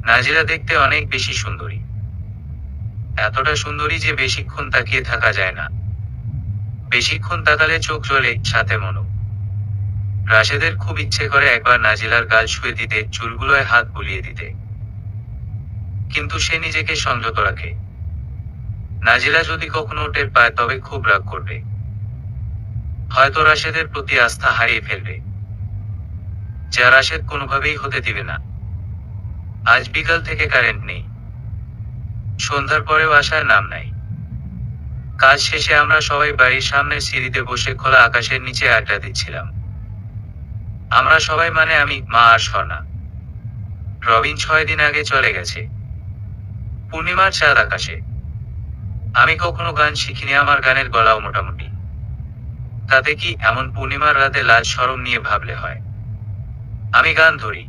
নাজিলা দেখতে অনেক বেশি সুন্দরী, এতটা সুন্দরী যে বেশিক্ষণ তাকিয়ে থাকা যায় না। বেশিক্ষণ তাকালে চোখ জ্বলে, সাথে মনও। রাশেদের খুব ইচ্ছে করে একবার নাজিলার গাল ছুঁয়ে দিতে, চুলগুলোয় হাত বুলিয়ে দিতে। কিন্তু সে নিজেকে সংযত রাখে। নাজিলা যদি কখনো টের পায় তবে খুব রাগ করবে। হয়তো রাশেদের প্রতি আস্থা হারিয়ে ফেলবে, যা রাশেদ কোনোভাবেই হতে দিবে না। আজ বিকাল থেকে কারেন্ট নেই। সন্ধ্যার পরেও আসার নাম নাই। কাজ শেষে আমরা সবাই বাড়ির সামনের সিঁড়িতে বসে খোলা আকাশের নিচে আড্ডা দিচ্ছিলাম। আমরা সবাই মানে আমি, মা আর স্বর্ণা। রবিন 6 দিন আগে চলে গেছে। পূর্ণিমার চাঁদ আকাশে। আমি কখনো গান শিখিনি, আমার গানের গলাও মোটামুটি। তাতে কি, এমন পূর্ণিমার রাতে লাজ শরম নিয়ে ভাবলে হয়। আমি গান ধরি,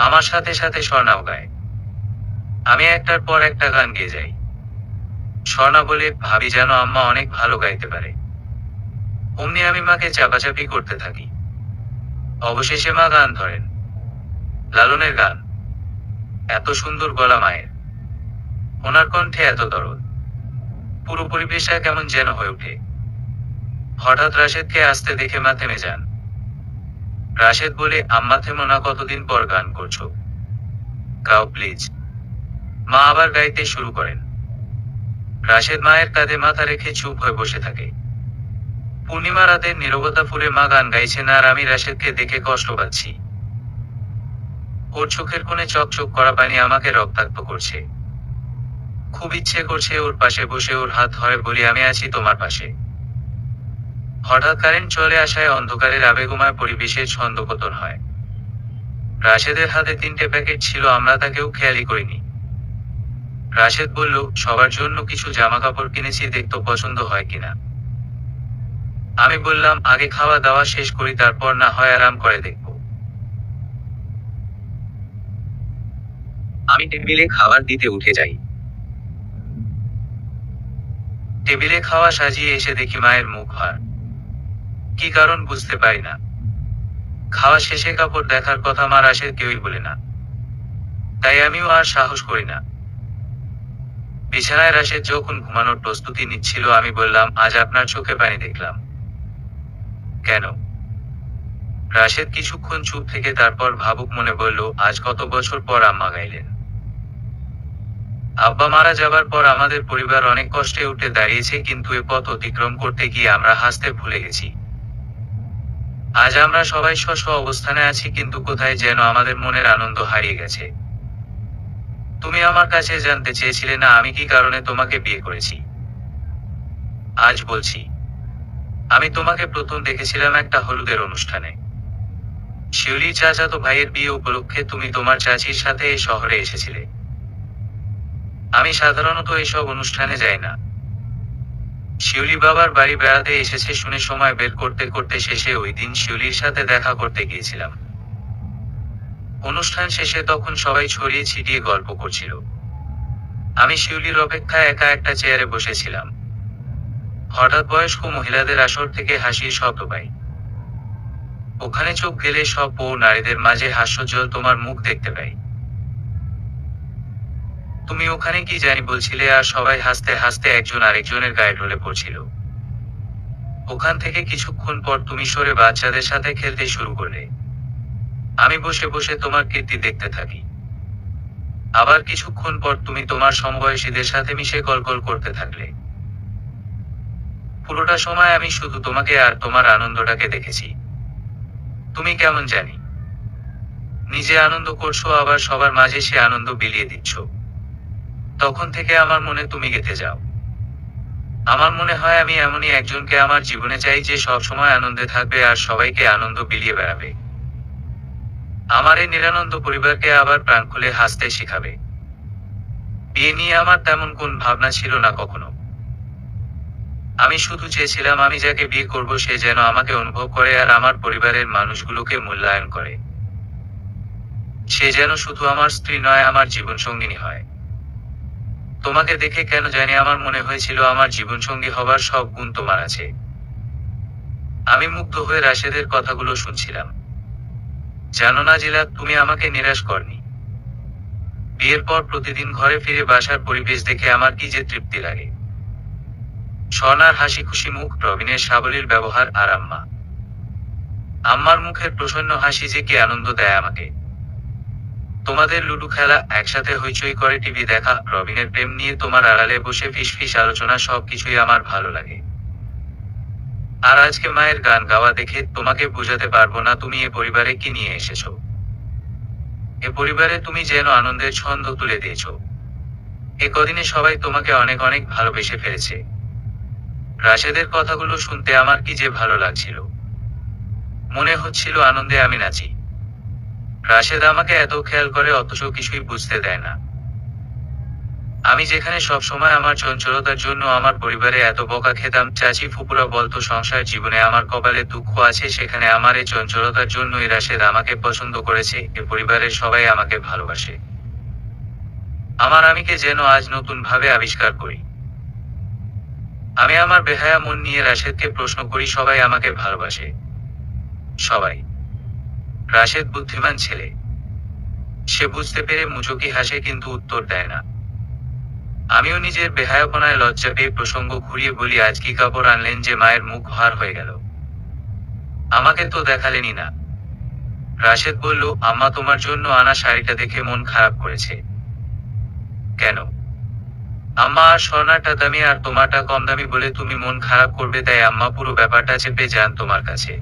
আমার সাথে সাথে স্বর্ণাও গায়। আমি একটার পর একটা গান গেয়ে যাই। স্বর্ণা বলে, ভাবি যেন আম্মা অনেক ভালো গাইতে পারে। অমনি আমি মাকে চাপাচাপি করতে থাকি। অবশেষে মা গান ধরেন, লালনের গান। এত সুন্দর গলা মায়ের, ওনার কণ্ঠে এত দরদ, পুরো পরিবেশটা কেমন যেন হয়ে ওঠে। হঠাৎ রাশেদকে আসতে দেখে মা থেমে যান। রাশেদ বলে, আম্মা থেমো না, কতদিন পর গান করছো, গাও প্লিজ। মা আবার গাইতে শুরু করেন। রাশেদ মায়ের কাঁধে মাথা রেখে চুপ হয়ে বসে থাকে। পূর্ণিমা রাতের নীরবতা ফুলে মা গান গাইছেন আর আমি রাশেদকে দেখে কষ্ট পাচ্ছি। ওর চোখের কোণে চকচক করা পানি আমাকে রক্তাক্ত করছে। খুব ইচ্ছে করছে ওর পাশে বসে ওর হাত ধরে বলি, আমি আছি তোমার পাশে। হঠাৎ কারেন্ট চলে আসায় অন্ধকারের আবেগময় পরিবেশের ছন্দপতন হয়। রাশেদের হাতে 3টে প্যাকেট ছিল, আমরা তাকেও খেয়ালই করিনি। রাশেদ বলল, সবার জন্য কিছু জামা কাপড় কিনেছি, দেখতো পছন্দ হয় কিনা। আমি বললাম, আগে খাওয়া দাওয়া শেষ করি, তারপর না হয় আরাম করে দেখব। আমি টেবিলে খাবার দিতে উঠে যাই। টেবিলে খাওয়া সাজিয়ে এসে দেখি মায়ের মুখ ভার। কি কারণ বুঝতে পারি না। খাওয়া শেষে কাপড় দেখার কথা মা রাশেদ কেউই বলে না, তাই আমিও আর সাহস করি না। বিছানায় রাশেদ যখন ঘুমানোর প্রস্তুতি নিচ্ছিল আমি বললাম, আজ আপনার চোখে পানি দেখলাম। কেন? রাশেদ কিছুক্ষণ চুপ থেকে তারপর ভাবুক মনে বলল, আজ কত বছর পর আম্মা গাইলেন। আব্বা মারা যাবার পর আমাদের পরিবার অনেক কষ্টে উঠে দাঁড়িয়েছে, কিন্তু এ পথ অতিক্রম করতে গিয়ে আমরা হাসতে ভুলে গেছি। আজ আমরা সবাই স্ব অবস্থানে আছি, কিন্তু কোথায় যেন আমাদের মনের আনন্দ হারিয়ে গেছে। তুমি আমার কাছে জানতে চেয়েছিলে না আমি কি কারণে তোমাকে বিয়ে করেছি। আজ বলছি, আমি তোমাকে প্রথম দেখেছিলাম একটা হলুদের অনুষ্ঠানে। শিউলির চাচাতো ভাইয়ের বিয়ে উপলক্ষে তুমি তোমার চাচির সাথে এই শহরে এসেছিলে। আমি সাধারণত এসব অনুষ্ঠানে যাই না। শিউলি বাবার বাড়ি বেড়াতে এসেছে শুনে সময় বের করতে করতে শেষে ওই দিন শিউলির সাথে দেখা করতে গিয়েছিলাম। অনুষ্ঠান শেষে তখন সবাই ছড়িয়ে ছিটিয়ে গল্প করছিল। আমি শিউলির অপেক্ষায় একা একটা চেয়ারে বসেছিলাম। হঠাৎ বয়স্ক মহিলাদের আসর থেকে হাসির শব্দ পাই। ওখানে চোখ গেলে সব বউ নারীদের মাঝে হাস্যোজ্জ্বল তোমার মুখ দেখতে পাই। তুমি ওখানে কি জানি বলছিলে আর সবাই হাসতে হাসতে একজন আরেকজনের গায়ে ঢলে পড়ছিল। ওখান থেকে কিছুক্ষণ পর তুমি সরে বাচ্চাদের সাথে খেলতে শুরু করলে। আমি বসে বসে তোমার কীর্তি দেখতে থাকি। আবার কিছুক্ষণ পর তুমি তোমার সমবয়সীদের সাথে মিশে গল্প করতে থাকলে। পুরোটা সময় আমি শুধু তোমাকে আর তোমার আনন্দটাকে দেখেছি। তুমি কেমন জানি নিজে আনন্দ করছো, আবার সবার মাঝে সে আনন্দ বিলিয়ে দিচ্ছ। তখন থেকে আমার মনে তুমি গেঁথে যাও। আমার মনে হয় আমি এমনই একজনকে আমার জীবনে চাই, যে সব সময় আনন্দে থাকবে আর সবাইকে আনন্দ বিলিয়ে বেড়াবে। আমার এই নিরানন্দ পরিবারকে আবার প্রাণ খুলে হাসতে শেখাবে। বিয়ে নিয়ে আমার তেমন কোন ভাবনা ছিল না কখনো। আমি শুধু চেয়েছিলাম আমি যাকে বিয়ে করব সে যেন আমাকে অনুভব করে আর আমার পরিবারের মানুষগুলোকে মূল্যায়ন করে। সে যেন শুধু আমার স্ত্রী নয়, আমার জীবনসঙ্গিনী হয়। তোমাকে দেখে কেন জানি আমার মনে হয়েছিল আমার জীবনসঙ্গী হবার সব গুণ তোমার আছে। আমি মুগ্ধ হয়ে রাশেদের কথাগুলো শুনছিলাম। জানো না জিলা, তুমি আমাকে নিরাশ করনি। বিয়ের পর প্রতিদিন ঘরে ফিরে বাসার পরিবেশ দেখে আমার কি যে তৃপ্তি লাগে। স্বর্ণার হাসি খুশি মুখ, প্রবীণের সাবলীল ব্যবহার আর আম্মার মুখের প্রসন্ন হাসি যে কি আনন্দ দেয় আমাকে। তোমাদের লুডু খেলা, একসাথে হইচই করে টিভি দেখা, প্রবীণের প্রেম নিয়ে তোমার আড়ালে বসে ফিসফিস আলোচনা, সবকিছুই আমার ভালো লাগে। আর আজকে মায়ের গান গাওয়া দেখে তোমাকে বোঝাতে পারবো না তুমি এ পরিবারে কি নিয়ে এসেছো। এ পরিবারে তুমি যেন আনন্দের ছন্দ তুলে দিয়েছো। এ কদিনে সবাই তোমাকে অনেক অনেক ভালোবেসে ফেলেছে। রাশেদের কথাগুলো শুনতে আমার কি যে ভালো লাগছিল। মনে হচ্ছিল আনন্দে আমি নাচি। রাশেদ আমাকে এত খেয়াল করে অথচ কিছুই বুঝতে দেয় না। আমি যেখানে সব সময় আমার চঞ্চলতার জন্য আমার পরিবারে এত বকা খেতাম, চাচি ফুপুরা বলতো সংসার জীবনে আমার কপালে দুঃখ আছে, সেখানে আমার এই চঞ্চলতার জন্যই রাশেদ আমাকে পছন্দ করেছে। এ পরিবারের সবাই আমাকে ভালোবাসে। আমার আমিকে যেন আজ নতুন ভাবে আবিষ্কার করি। আমি আমার বেহায়া মন নিয়ে রাশেদকে প্রশ্ন করি, সবাই আমাকে ভালোবাসে? সবাই। রাশেদ বুদ্ধিমান ছেলে। সে বুঝতে পেরে মুচকি হাসে, কিন্তু উত্তর দেয় না। আমিও নিজের বেহায়াপনায় লজ্জা পেয়ে প্রসঙ্গ ঘুরিয়ে বলি, আজ কি কাপড় আনলেন যে মায়ের মুখ ভার হয়ে গেল? আমাকে তো দেখালেনই না। রাশেদ বলল, আম্মা তোমার জন্য আনা শাড়িটা দেখে মন খারাপ করেছে। কেন? আম্মা আর স্বর্ণাটা দামি আর তোমারটা কম দামি বলে তুমি মন খারাপ করবে, তাই আম্মা পুরো ব্যাপারটা চেপে যান তোমার কাছে।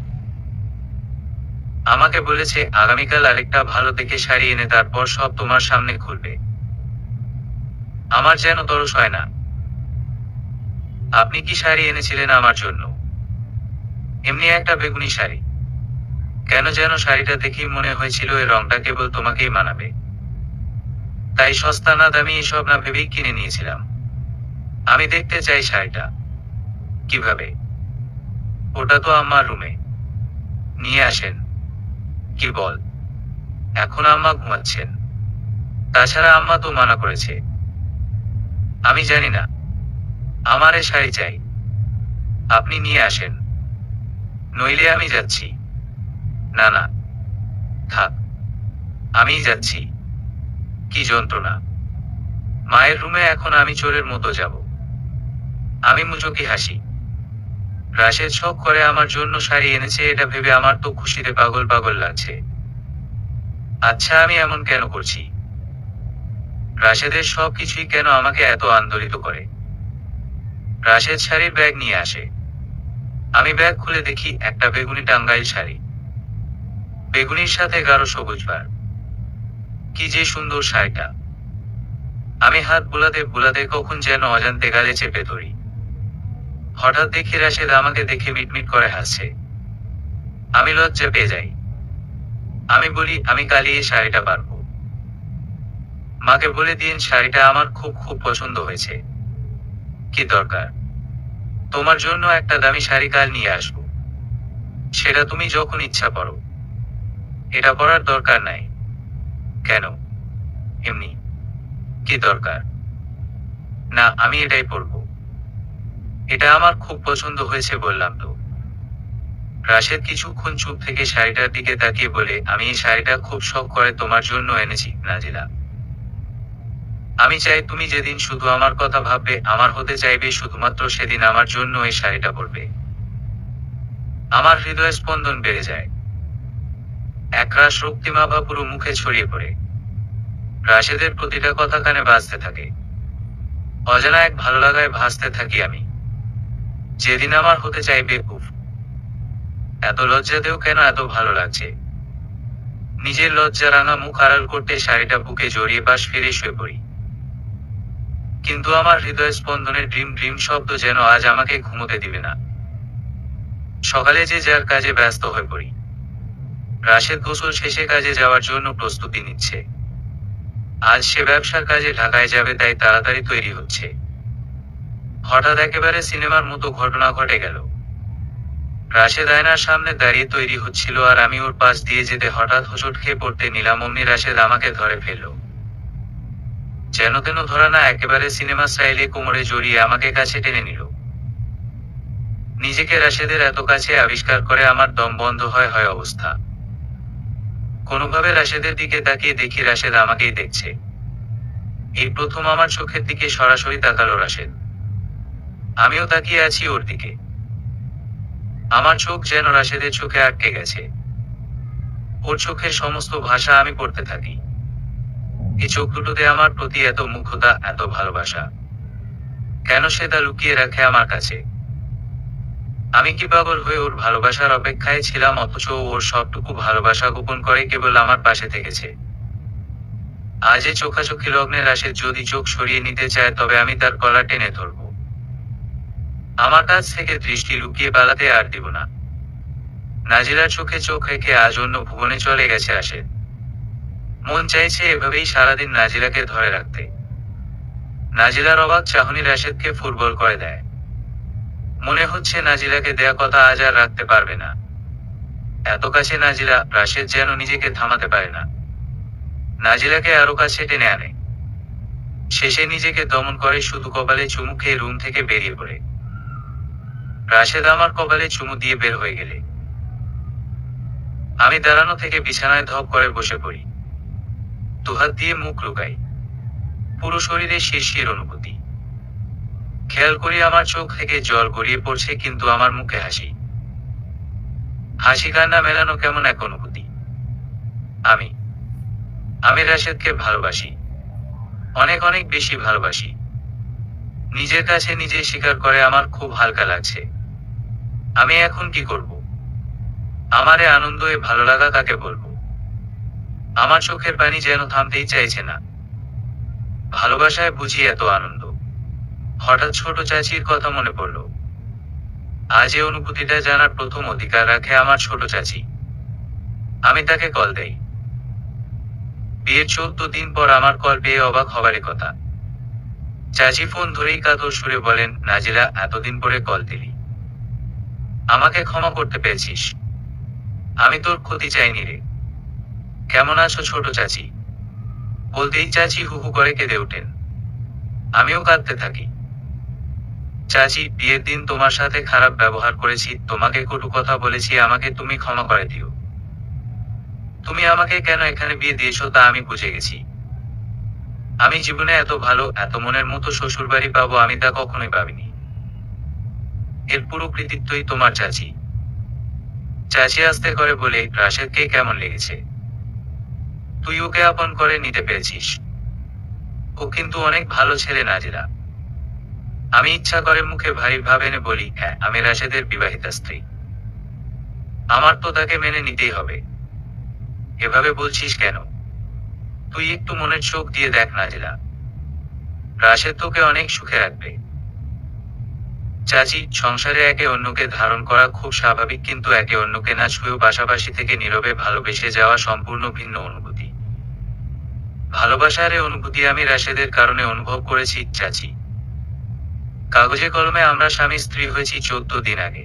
আমাকে বলেছে আগামীকাল আরেকটা ভালো দেখে শাড়ি এনে তারপর সব তোমার সামনে খুলবে। আমার যেন তরস হয় না। আপনি কি শাড়ি এনেছিলেন আমার জন্য? এমনি একটা বেগুনি শাড়ি। কেন যেন শাড়িটা দেখেই মনে হয়েছিল এর রংটা কেবল তোমাকেই মানাবে। তাই সস্তা না দামি এসব না ভেবেই কিনে নিয়েছিলাম। আমি দেখতে চাই শাড়িটা। কিভাবে? ওটা তো আম্মার রুমে। নিয়ে আসেন। কি বল? এখন আম্মা ঘুমাচ্ছেন। তাছাড়া আম্মা তো মানা করেছে। আমি জানি না। আমার এ শাড়ি চাই। আপনি নিয়ে আসেন, নইলে আমি যাচ্ছি। না না, থাক, আমিই যাচ্ছি। কি যন্ত্রণা! মায়ের রুমে এখন আমি চোরের মতো যাব? আমি মুচকি হাসি। রাশেদ শখ করে আমার জন্য শাড়ি এনেছে এটা ভেবে আমার তো খুশিতে পাগল পাগল লাগছে। আচ্ছা আমি এমন কেন করছি? রাশেদের সব কিছুই কেন আমাকে এত আন্দোলিত করে? রাশেদ শাড়ির ব্যাগ নিয়ে আসে। আমি ব্যাগ খুলে দেখি একটা বেগুনি টাঙ্গাইল শাড়ি। বেগুনির সাথে গাঢ় সবুজ বার। কি যে সুন্দর শাড়িটা! আমি হাত বুলাতে বুলাতে কখন যেন অজান্তে গালে চেপে ধরি। হঠাৎ দেখি রাশেদ আমাকে দেখে মিটমিট করে হাসছে। আমি লজ্জা পেয়ে যাই। আমি বলি, আমি কালই এই শাড়িটা পারবো। মাকে বলে দিন শাড়িটা আমার খুব খুব পছন্দ হয়েছে। কি দরকার? তোমার জন্য একটা দামি শাড়ি কাল নিয়ে আসবো। সেটা তুমি যখন ইচ্ছা পরো। এটা পরার দরকার নাই। কেন? এমনি। কি দরকার? না, আমি এটাই পরবো। এটা আমার খুব পছন্দ হয়েছে বললাম তো। রাশেদ কিছুক্ষণ চুপ থেকে শাড়িটার দিকে তাকিয়ে বলে, আমি এই শাড়িটা খুব শখ করে তোমার জন্য এনেছি নাজিলা। আমি চাই তুমি যেদিন শুধু আমার কথা ভাববে, আমার হতে চাইবে, শুধুমাত্র সেদিন আমার জন্য এই শাড়িটা পরবে। আমার হৃদয় স্পন্দন বেড়ে যায়। একরাশ রক্তিমাভা পুরো মুখে ছড়িয়ে পড়ে। রাশেদের প্রতিটা কথা কানে বাজতে থাকে। অজানা এক ভালো লাগায় ভাসতে থাকি আমি। যেদিন আমার হতে চাইবে উফ, এত লজ্জাতেও কেন এত ভালো লাগছে। নিজের লজ্জা রাঙা মুখ আড়াল করতে শাড়িটা বুকে জড়িয়ে পাশ ফিরে শুয়ে পড়ি। কিন্তু আমার হৃদয় স্পন্দনের ড্রিম ড্রিম শব্দ যেন আজ আমাকে ঘুমোতে দিবে না। সকালে যে যার কাজে ব্যস্ত হয়ে পড়ি। রাশেদ গোসল শেষে কাজে যাওয়ার জন্য প্রস্তুতি নিচ্ছে। আজ সে ব্যবসার কাজে ঢাকায় যাবে, তাই তাড়াতাড়ি তৈরি হচ্ছে। হঠাৎ একেবারে সিনেমার মতো ঘটনা ঘটে গেল। রাশেদ আয়নার সামনে দাঁড়িয়ে তৈরি হচ্ছিল, আর আমি ওর পাশ দিয়ে যেতে হঠাৎ হোঁচট খেয়ে পড়তে নিলাম। অমনি রাশেদ আমাকে ধরে ফেলল। যেন তেন ধরা না, একেবারে সিনেমা স্টাইলে কোমরে জড়িয়ে আমাকে কাছে টেনে নিল। নিজেকে রাশেদের এত কাছে আবিষ্কার করে আমার দম বন্ধ হয় অবস্থা। কোনোভাবে রাশেদের দিকে তাকিয়ে দেখি রাশেদ আমাকেই দেখছে। এই প্রথম আমার চোখের দিকে সরাসরি তাকালো রাশেদ। আমিও তাকিয়ে আছি ওর দিকে। আমার চোখ যেন রাশেদের চোখে আটকে গেছে। ওর চোখের সমস্ত ভাষা আমি পড়তে থাকি। এই চোখ দুটোতে আমার প্রতি এত মুগ্ধতা, এত ভালোবাসা। কেন সে তা লুকিয়ে রাখে আমার কাছে? আমি কি পাগল হয়ে ওর ভালোবাসার অপেক্ষায় ছিলাম, অথচ ওর সবটুকু ভালোবাসা গোপন করে কেবল আমার পাশে থেকেছে। আজ এই চোখাচোখি লগ্নে রাশেদ যদি চোখ সরিয়ে নিতে চায়, তবে আমি তার গলা টেনে ধরব। আমার কাছ থেকে দৃষ্টি লুকিয়ে পালাতে আর দিব না। নাজিলার চোখে চোখ রেখে আজ অন্য ভুবনে চলে গেছে রাশেদ। মন চাইছে এভাবেই সারাদিন নাজিলাকে ধরে রাখতে। নাজিলার অবাক চাহনি রাশেদকে ফুটবল করে দেয়। মনে হচ্ছে নাজিলাকে দেয়া কথা আজ আর রাখতে পারবে না। এত কাছে নাজিলা, রাশেদ যেন নিজেকে থামাতে পারে না। নাজিলাকে আরো কাছে টেনে আনে। শেষে নিজেকে দমন করে শুধু কপালে চুমু খেয়ে রুম থেকে বেরিয়ে পড়ে। রাশেদ আমার কপালে চুমু দিয়ে বের হয়ে গেলে আমি দাঁড়ানো থেকে বিছানায় ধপ করে বসে পড়ি। দুহাত দিয়ে মুখ লুকাই। পুরো শরীরে শিরশির অনুভূতি। খেয়াল করি আমার চোখ থেকে জল গড়িয়ে পড়ছে, কিন্তু আমার মুখে হাসি। হাসি কান্না মেলানো কেমন এক অনুভূতি। আমি রাশেদকে ভালোবাসি। অনেক অনেক বেশি ভালোবাসি। নিজের কাছে নিজে স্বীকার করে আমার খুব হালকা লাগছে। আমি এখন কি করব? আমার এ আনন্দ, এ ভালো লাগা কাকে বলবো? আমার চোখের পানি যেন থামতেই চাইছে না। ভালোবাসায় বুঝি এত আনন্দ। হঠাৎ ছোট চাচির কথা মনে পড়ল। আজ এই অনুভূতিটা জানার প্রথম অধিকার রাখে আমার ছোট চাচি। আমি তাকে কল দেই। বিয়ের 14 দিন পর আমার কল পেয়ে অবাক হবারই কথা। চাচি ফোন ধরেই কাতর সুরে বলেন, নাজিলা, এতদিন পরে কল দিলি। আমাকে ক্ষমা করতে পেরেছিস। আমি তোর ক্ষতি চাইনি রে। কেমন আছো ছোট চাচি? বলতেই চাচি হু হু করে কেঁদে ওঠেন। আমিও কাঁদতে থাকি। চাচি, বিয়ের দিন তোমার সাথে খারাপ ব্যবহার করেছি, তোমাকে কটু কথা বলেছি, আমাকে তুমি ক্ষমা করে দিও। তুমি আমাকে কেন এখানে বিয়ে দিয়েছো তা আমি বুঝে গেছি। আমি জীবনে এত ভালো, এত মনের মতো শ্বশুরবাড়ি পাবো আমি তা কখনোই ভাবিনি। এর পুরো কৃতিত্বই তোমার চাচি। চাচি আস্তে করে বলে, রাশেদকে কেমন লেগেছে? তুই ওকে আপন করে নিতে পেরেছিস। ও কিন্তু অনেক ভালো ছেলে নাজিলা। আমি ইচ্ছা করে মুখে ভারী ভাব এনে বলি, হ্যাঁ, আমি রাশেদের বিবাহিতা স্ত্রী। আমার তো তাকে মেনে নিতেই হবে। এভাবে বলছিস কেন? তুই একটু মনের চোখ দিয়ে দেখ নাজিলা। রাশেদ তোকে অনেক সুখে রাখবে। চাচি, সংসারে একে অন্যকে ধারণ করা খুব স্বাভাবিক, কিন্তু একে অন্যকে না ছুঁয়েও পাশাপাশি থেকে নীরবে ভালোবেসে যাওয়া সম্পূর্ণ ভিন্ন অনুভূতি। ভালোবাসার এ অনুভূতি আমি রাশেদের কারণে অনুভব করেছি চাচি। কাগজে কলমে আমরা স্বামী স্ত্রী হয়েছি 14 দিন আগে।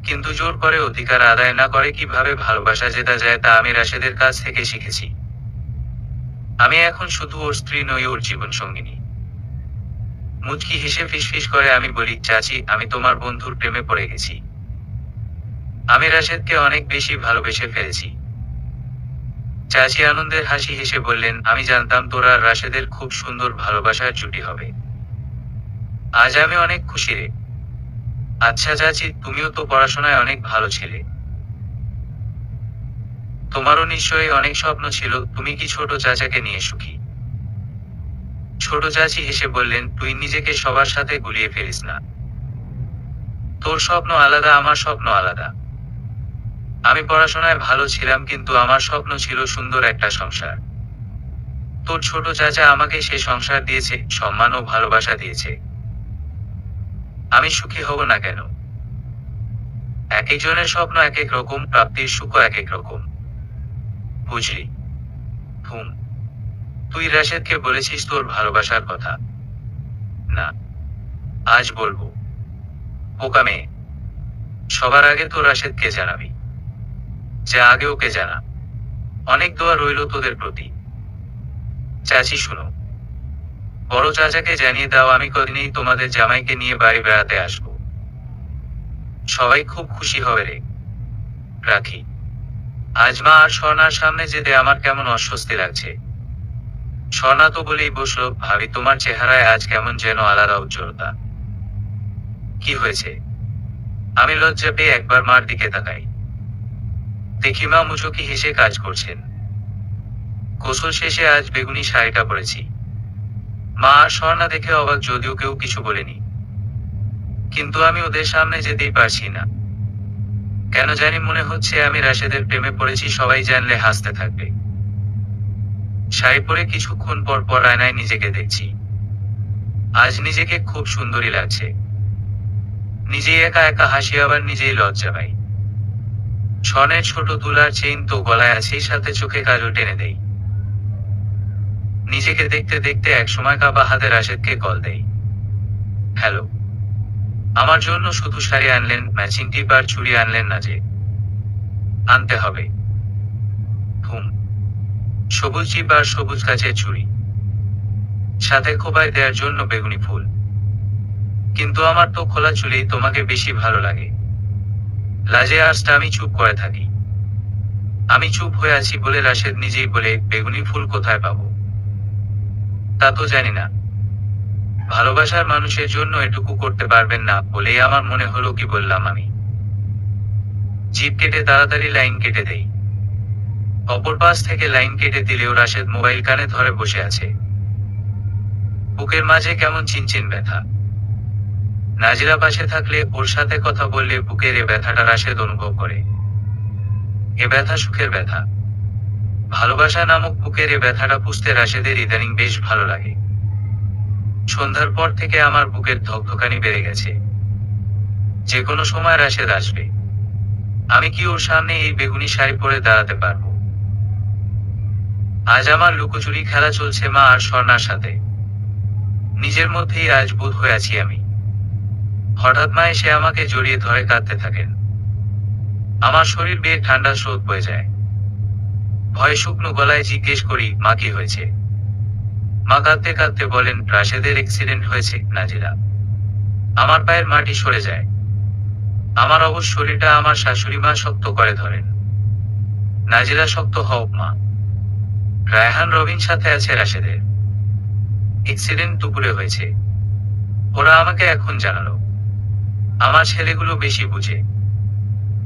কিন্তু জোর করে অধিকার আদায় না করে কিভাবে ভালোবাসা জেতা যায় তা আমি রাশেদের কাছ থেকে শিখেছি। আমি এখন শুধু ওর স্ত্রী নই, ওর জীবন সঙ্গিনী। মুচকি হেসে ফিসফিস করে আমি বলি, চাচি, আমি তোমার বন্ধুর প্রেমে পড়ে গেছি। আমি রাশেদকে অনেক বেশি ভালোবেসে ফেলেছি। চাচি আনন্দের হাসি হেসে বললেন, আমি জানতাম তোরা আর রাশেদের খুব সুন্দর ভালোবাসার জুটি হবে। আজ আমি অনেক খুশি রে। আচ্ছা চাচি, তুমিও তো পড়াশোনায় অনেক ভালো ছেলে। তোমারও নিশ্চয়ই অনেক স্বপ্ন ছিল, তুমি কি ছোট চাচাকে নিয়ে সুখী? ছোট চাচি হেসে বললেন, তুই নিজেকে সবার সাথে গুলিয়ে ফেলিস না। তোর স্বপ্ন আলাদা, আমার স্বপ্ন আলাদা। আমি পড়াশোনায় ভালো ছিলাম, কিন্তু আমার স্বপ্ন ছিল সুন্দর একটা সংসার। তোর ছোট চাচা আমাকে সে সংসার দিয়েছে, সম্মান ও ভালোবাসা দিয়েছে। আমি সুখী হব না কেন? এক একজনের স্বপ্ন এক এক রকম, প্রাপ্তির সুখও এক এক রকম। বুঝলি? হুম। তুই রাশেদকে বলেছিস তোর ভালোবাসার কথা? না, আজ বলবো। বোকা মেয়ে, সবার আগে তো রাশেদকে জানাবি। যা আগে ওকে জানা। অনেক দোয়া রইল তোদের প্রতি। চাচি শুনো, বড় চাচাকে জানিয়ে দাও আমি কদিনেই তোমাদের জামাইকে নিয়ে বাড়ি বেড়াতে আসবো। সবাই খুব খুশি হবে রে। রাখি। আজ মা আর স্বর্ণার সামনে যেতে আমার কেমন অস্বস্তি লাগছে। স্বর্ণা তো বলেই বসলো, ভাবি তোমার চেহারায় আজ কেমন যেন আলাদা উজ্জ্বলতা। কি হয়েছে? আমি লজ্জা পেয়ে একবার মার দিকে তাকাই। দেখি মা মুচকি হেসে কাজ করছেন। গোসল শেষে আজ বেগুনি শাড়িটা পরেছি। মা আর স্বর্ণা দেখে অবাক, যদিও কেউ কিছু বলেনি। কিন্তু আমি ওদের সামনে যেতেই পারছি না। কেন জানি মনে হচ্ছে আমি রাশেদের প্রেমে পড়েছি, সবাই জানলে হাসতে থাকবে। শাড়ি পরে কিছুক্ষণ পর পর আয়নায় নিজেকে দেখছি। আজ নিজেকে খুব সুন্দরী লাগছে। নিজেই একা একা হাসি, আবার নিজেই লজ্জা পাই। স্বর্ণের ছোট তুলার চেইন তো গলায় আছেই, সাথে চোখে কাজল টেনে দেই। নিজেকে দেখতে দেখতে একসময় কাবা হাতে রাশেদকে কল দেই। হ্যালো। আমার জন্য শুধু শাড়ি আনলেন, ম্যাচিং টিপ আর চুড়ি আনলেন না যে? আনতে হবে। হুম। সবুজ জিপ আর সবুজ গাছের চুড়ি, সাথে খোপায় দেওয়ার জন্য বেগুনি ফুল। কিন্তু আমার তো খোলা চুলেই তোমাকে বেশি ভালো লাগে। লাজে আজটা আমি চুপ করে থাকি। আমি চুপ হয়ে আছি বলে রাশেদ নিজেই বলে, বেগুনি ফুল কোথায় পাবো? তা তো জানি না। ভালোবাসার মানুষের জন্য এটুকু করতে পারবেন না বলেই আমার মনে হলো কি বললাম আমি। জিপ কেটে তাড়াতাড়ি লাইন কেটে দেই। অপর পাশ থেকে লাইন কেটে দিলেও রাশেদ মোবাইল কানে ধরে বসে আছে। বুকের মাঝে কেমন চিনচিন ব্যথা। নাজিরা পাশে থাকলে, ওর সাথে কথা বললে বুকের এ ব্যথাটা রাশেদ অনুভব করে। এ ব্যথা সুখের ব্যথা। ভালোবাসা নামক বুকের এ ব্যথাটা পুষতে রাশেদের ইদানিং বেশ ভালো লাগে। সন্ধ্যার পর থেকে আমার বুকের ধকধকানি বেড়ে গেছে। যে কোনো সময় রাশেদ আসবে। আমি কি ওর সামনে এই বেগুনি শাড়ি পরে দাঁড়াতে পারবো? আজ আমার লুকোচুরি খেলা চলছে মা আর স্বর্ণার সাথে। নিজের মধ্যেই আজ বোধ হয়ে আছি আমি। হঠাৎ মা এসে আমাকে জড়িয়ে ধরে কাঁদতে থাকেন। আমার শরীর বেয়ে ঠান্ডা স্রোত বয়ে যায়। ভয়ে শুকনো গলায় জিজ্ঞেস করি, মা কি হয়েছে? মা কাঁদতে কাঁদতে বলেন, রাশেদের অ্যাক্সিডেন্ট হয়েছে নাজিরা। আমার পায়ের মাটি সরে যায়। আমার অবশ শরীরটা আমার শাশুড়ি মা শক্ত করে ধরেন। নাজিরা শক্ত হও মা। রায়হান রবিন সাথে আছে রাশেদের। অ্যাক্সিডেন্ট দুপুরে হয়েছে। ওরা আমাকে এখন জানালো। আমার ছেলেগুলো বেশি বুঝে।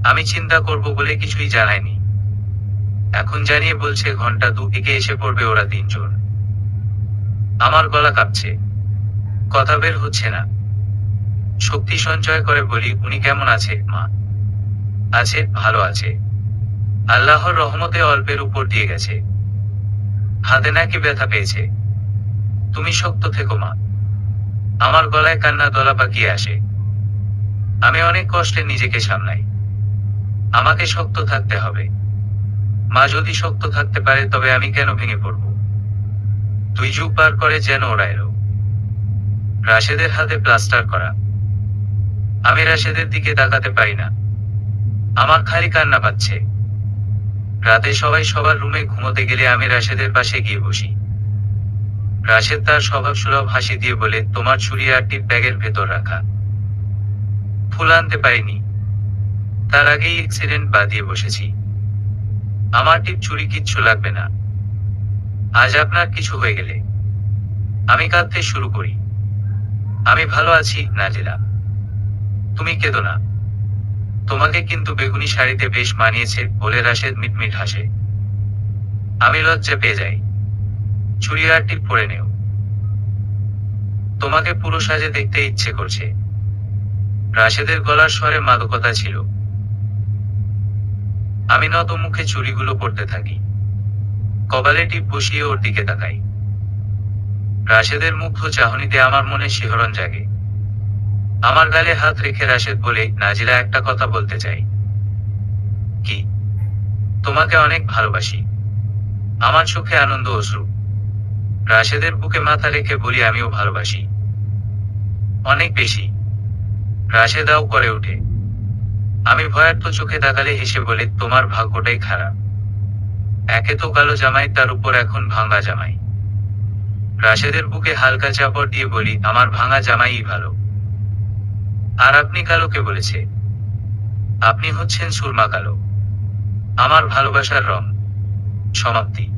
আমি চিন্তা করব বলে কিছুই জানায়নি। এখন জানিয়ে বলছে ঘন্টা দুদিকে এসে পড়বে ওরা তিনজন। আমার গলা কাঁপছে। কথা বের হচ্ছে না। শক্তি সঞ্চয় করে বলি, উনি কেমন আছে মা? আছে, ভালো আছে। আল্লাহর রহমতে অল্পের উপর দিয়ে গেছে। হাতে নাকি ব্যথা পেয়েছে। তুমি শক্ত থেকো মা। আমার গলায় কান্না দলা পাকিয়ে আসে। আমি অনেক কষ্টে নিজেকে সামলাই। আমাকে শক্ত থাকতে হবে। মা যদি শক্ত থাকতে পারে তবে আমি কেন ভেঙে পড়ব? 2 যুগ পার করে যেন ওরা এলো। রাশেদের হাতে প্লাস্টার করা। আমি রাশেদের দিকে তাকাতে পারি না। আমার খালি কান্না পাচ্ছে। রাতে সবাই সবার রুমে ঘুমোতে গেলে আমি রাশেদের পাশে গিয়ে বসি। রাশেদ তার স্বভাব সুলভ হাসি দিয়ে বলে, তোমার ছুরি আর টিপ ব্যাগের ভেতর রাখা। ফুল আনতে পারিনি। তার আগেই অ্যাক্সিডেন্ট বাদিয়ে বসেছি। আমার টিপ চুরি কিচ্ছু লাগবে না। আজ আপনার কিছু হয়ে গেলে আমি কাঁদতে শুরু করি। আমি ভালো আছি নাজিরা। তুমি কেঁদো না। তোমাকে কিন্তু বেগুনি শাড়িতে বেশ মানিয়েছে বলে রাশেদ মিটমিট হাসে। আমি লজ্জা পেয়ে যাই। চুড়িদারটি পরে নেও। তোমাকে পুরো সাজে দেখতে ইচ্ছে করছে। রাশেদের গলার স্বরে মাদকতা ছিল। আমি নত মুখে চুড়িগুলো পরতে থাকি। কপালে টিপ বসিয়ে ওর দিকে তাকাই। রাশেদের মুগ্ধ চাহনিতে আমার মনে শিহরণ জাগে। আমার গালে হাত রেখে রাশেদ বলে, নাজিলা, একটা কথা বলতে চাই। কি? তোমাকে অনেক ভালোবাসি। আমার চোখে আনন্দ অশ্রু। রাশেদের বুকে মাথা রেখে বলি, আমিও ভালোবাসি, অনেক বেশি। রাশেদাও করে ওঠে। আমি ভয়ার্থ চোখে তাকালে হেসে বলে, তোমার ভাগ্যটাই খারাপ। একে তো কালো জামাই, তার উপর এখন ভাঙা জামাই। রাশেদের বুকে হালকা চাপড় দিয়ে বলি, আমার ভাঙা জামাইই ভালো। আর আপনি কালোকে বলেছে? আপনি হচ্ছেন সুরমা কালো। আমার ভালোবাসার রং। সমাপ্তি।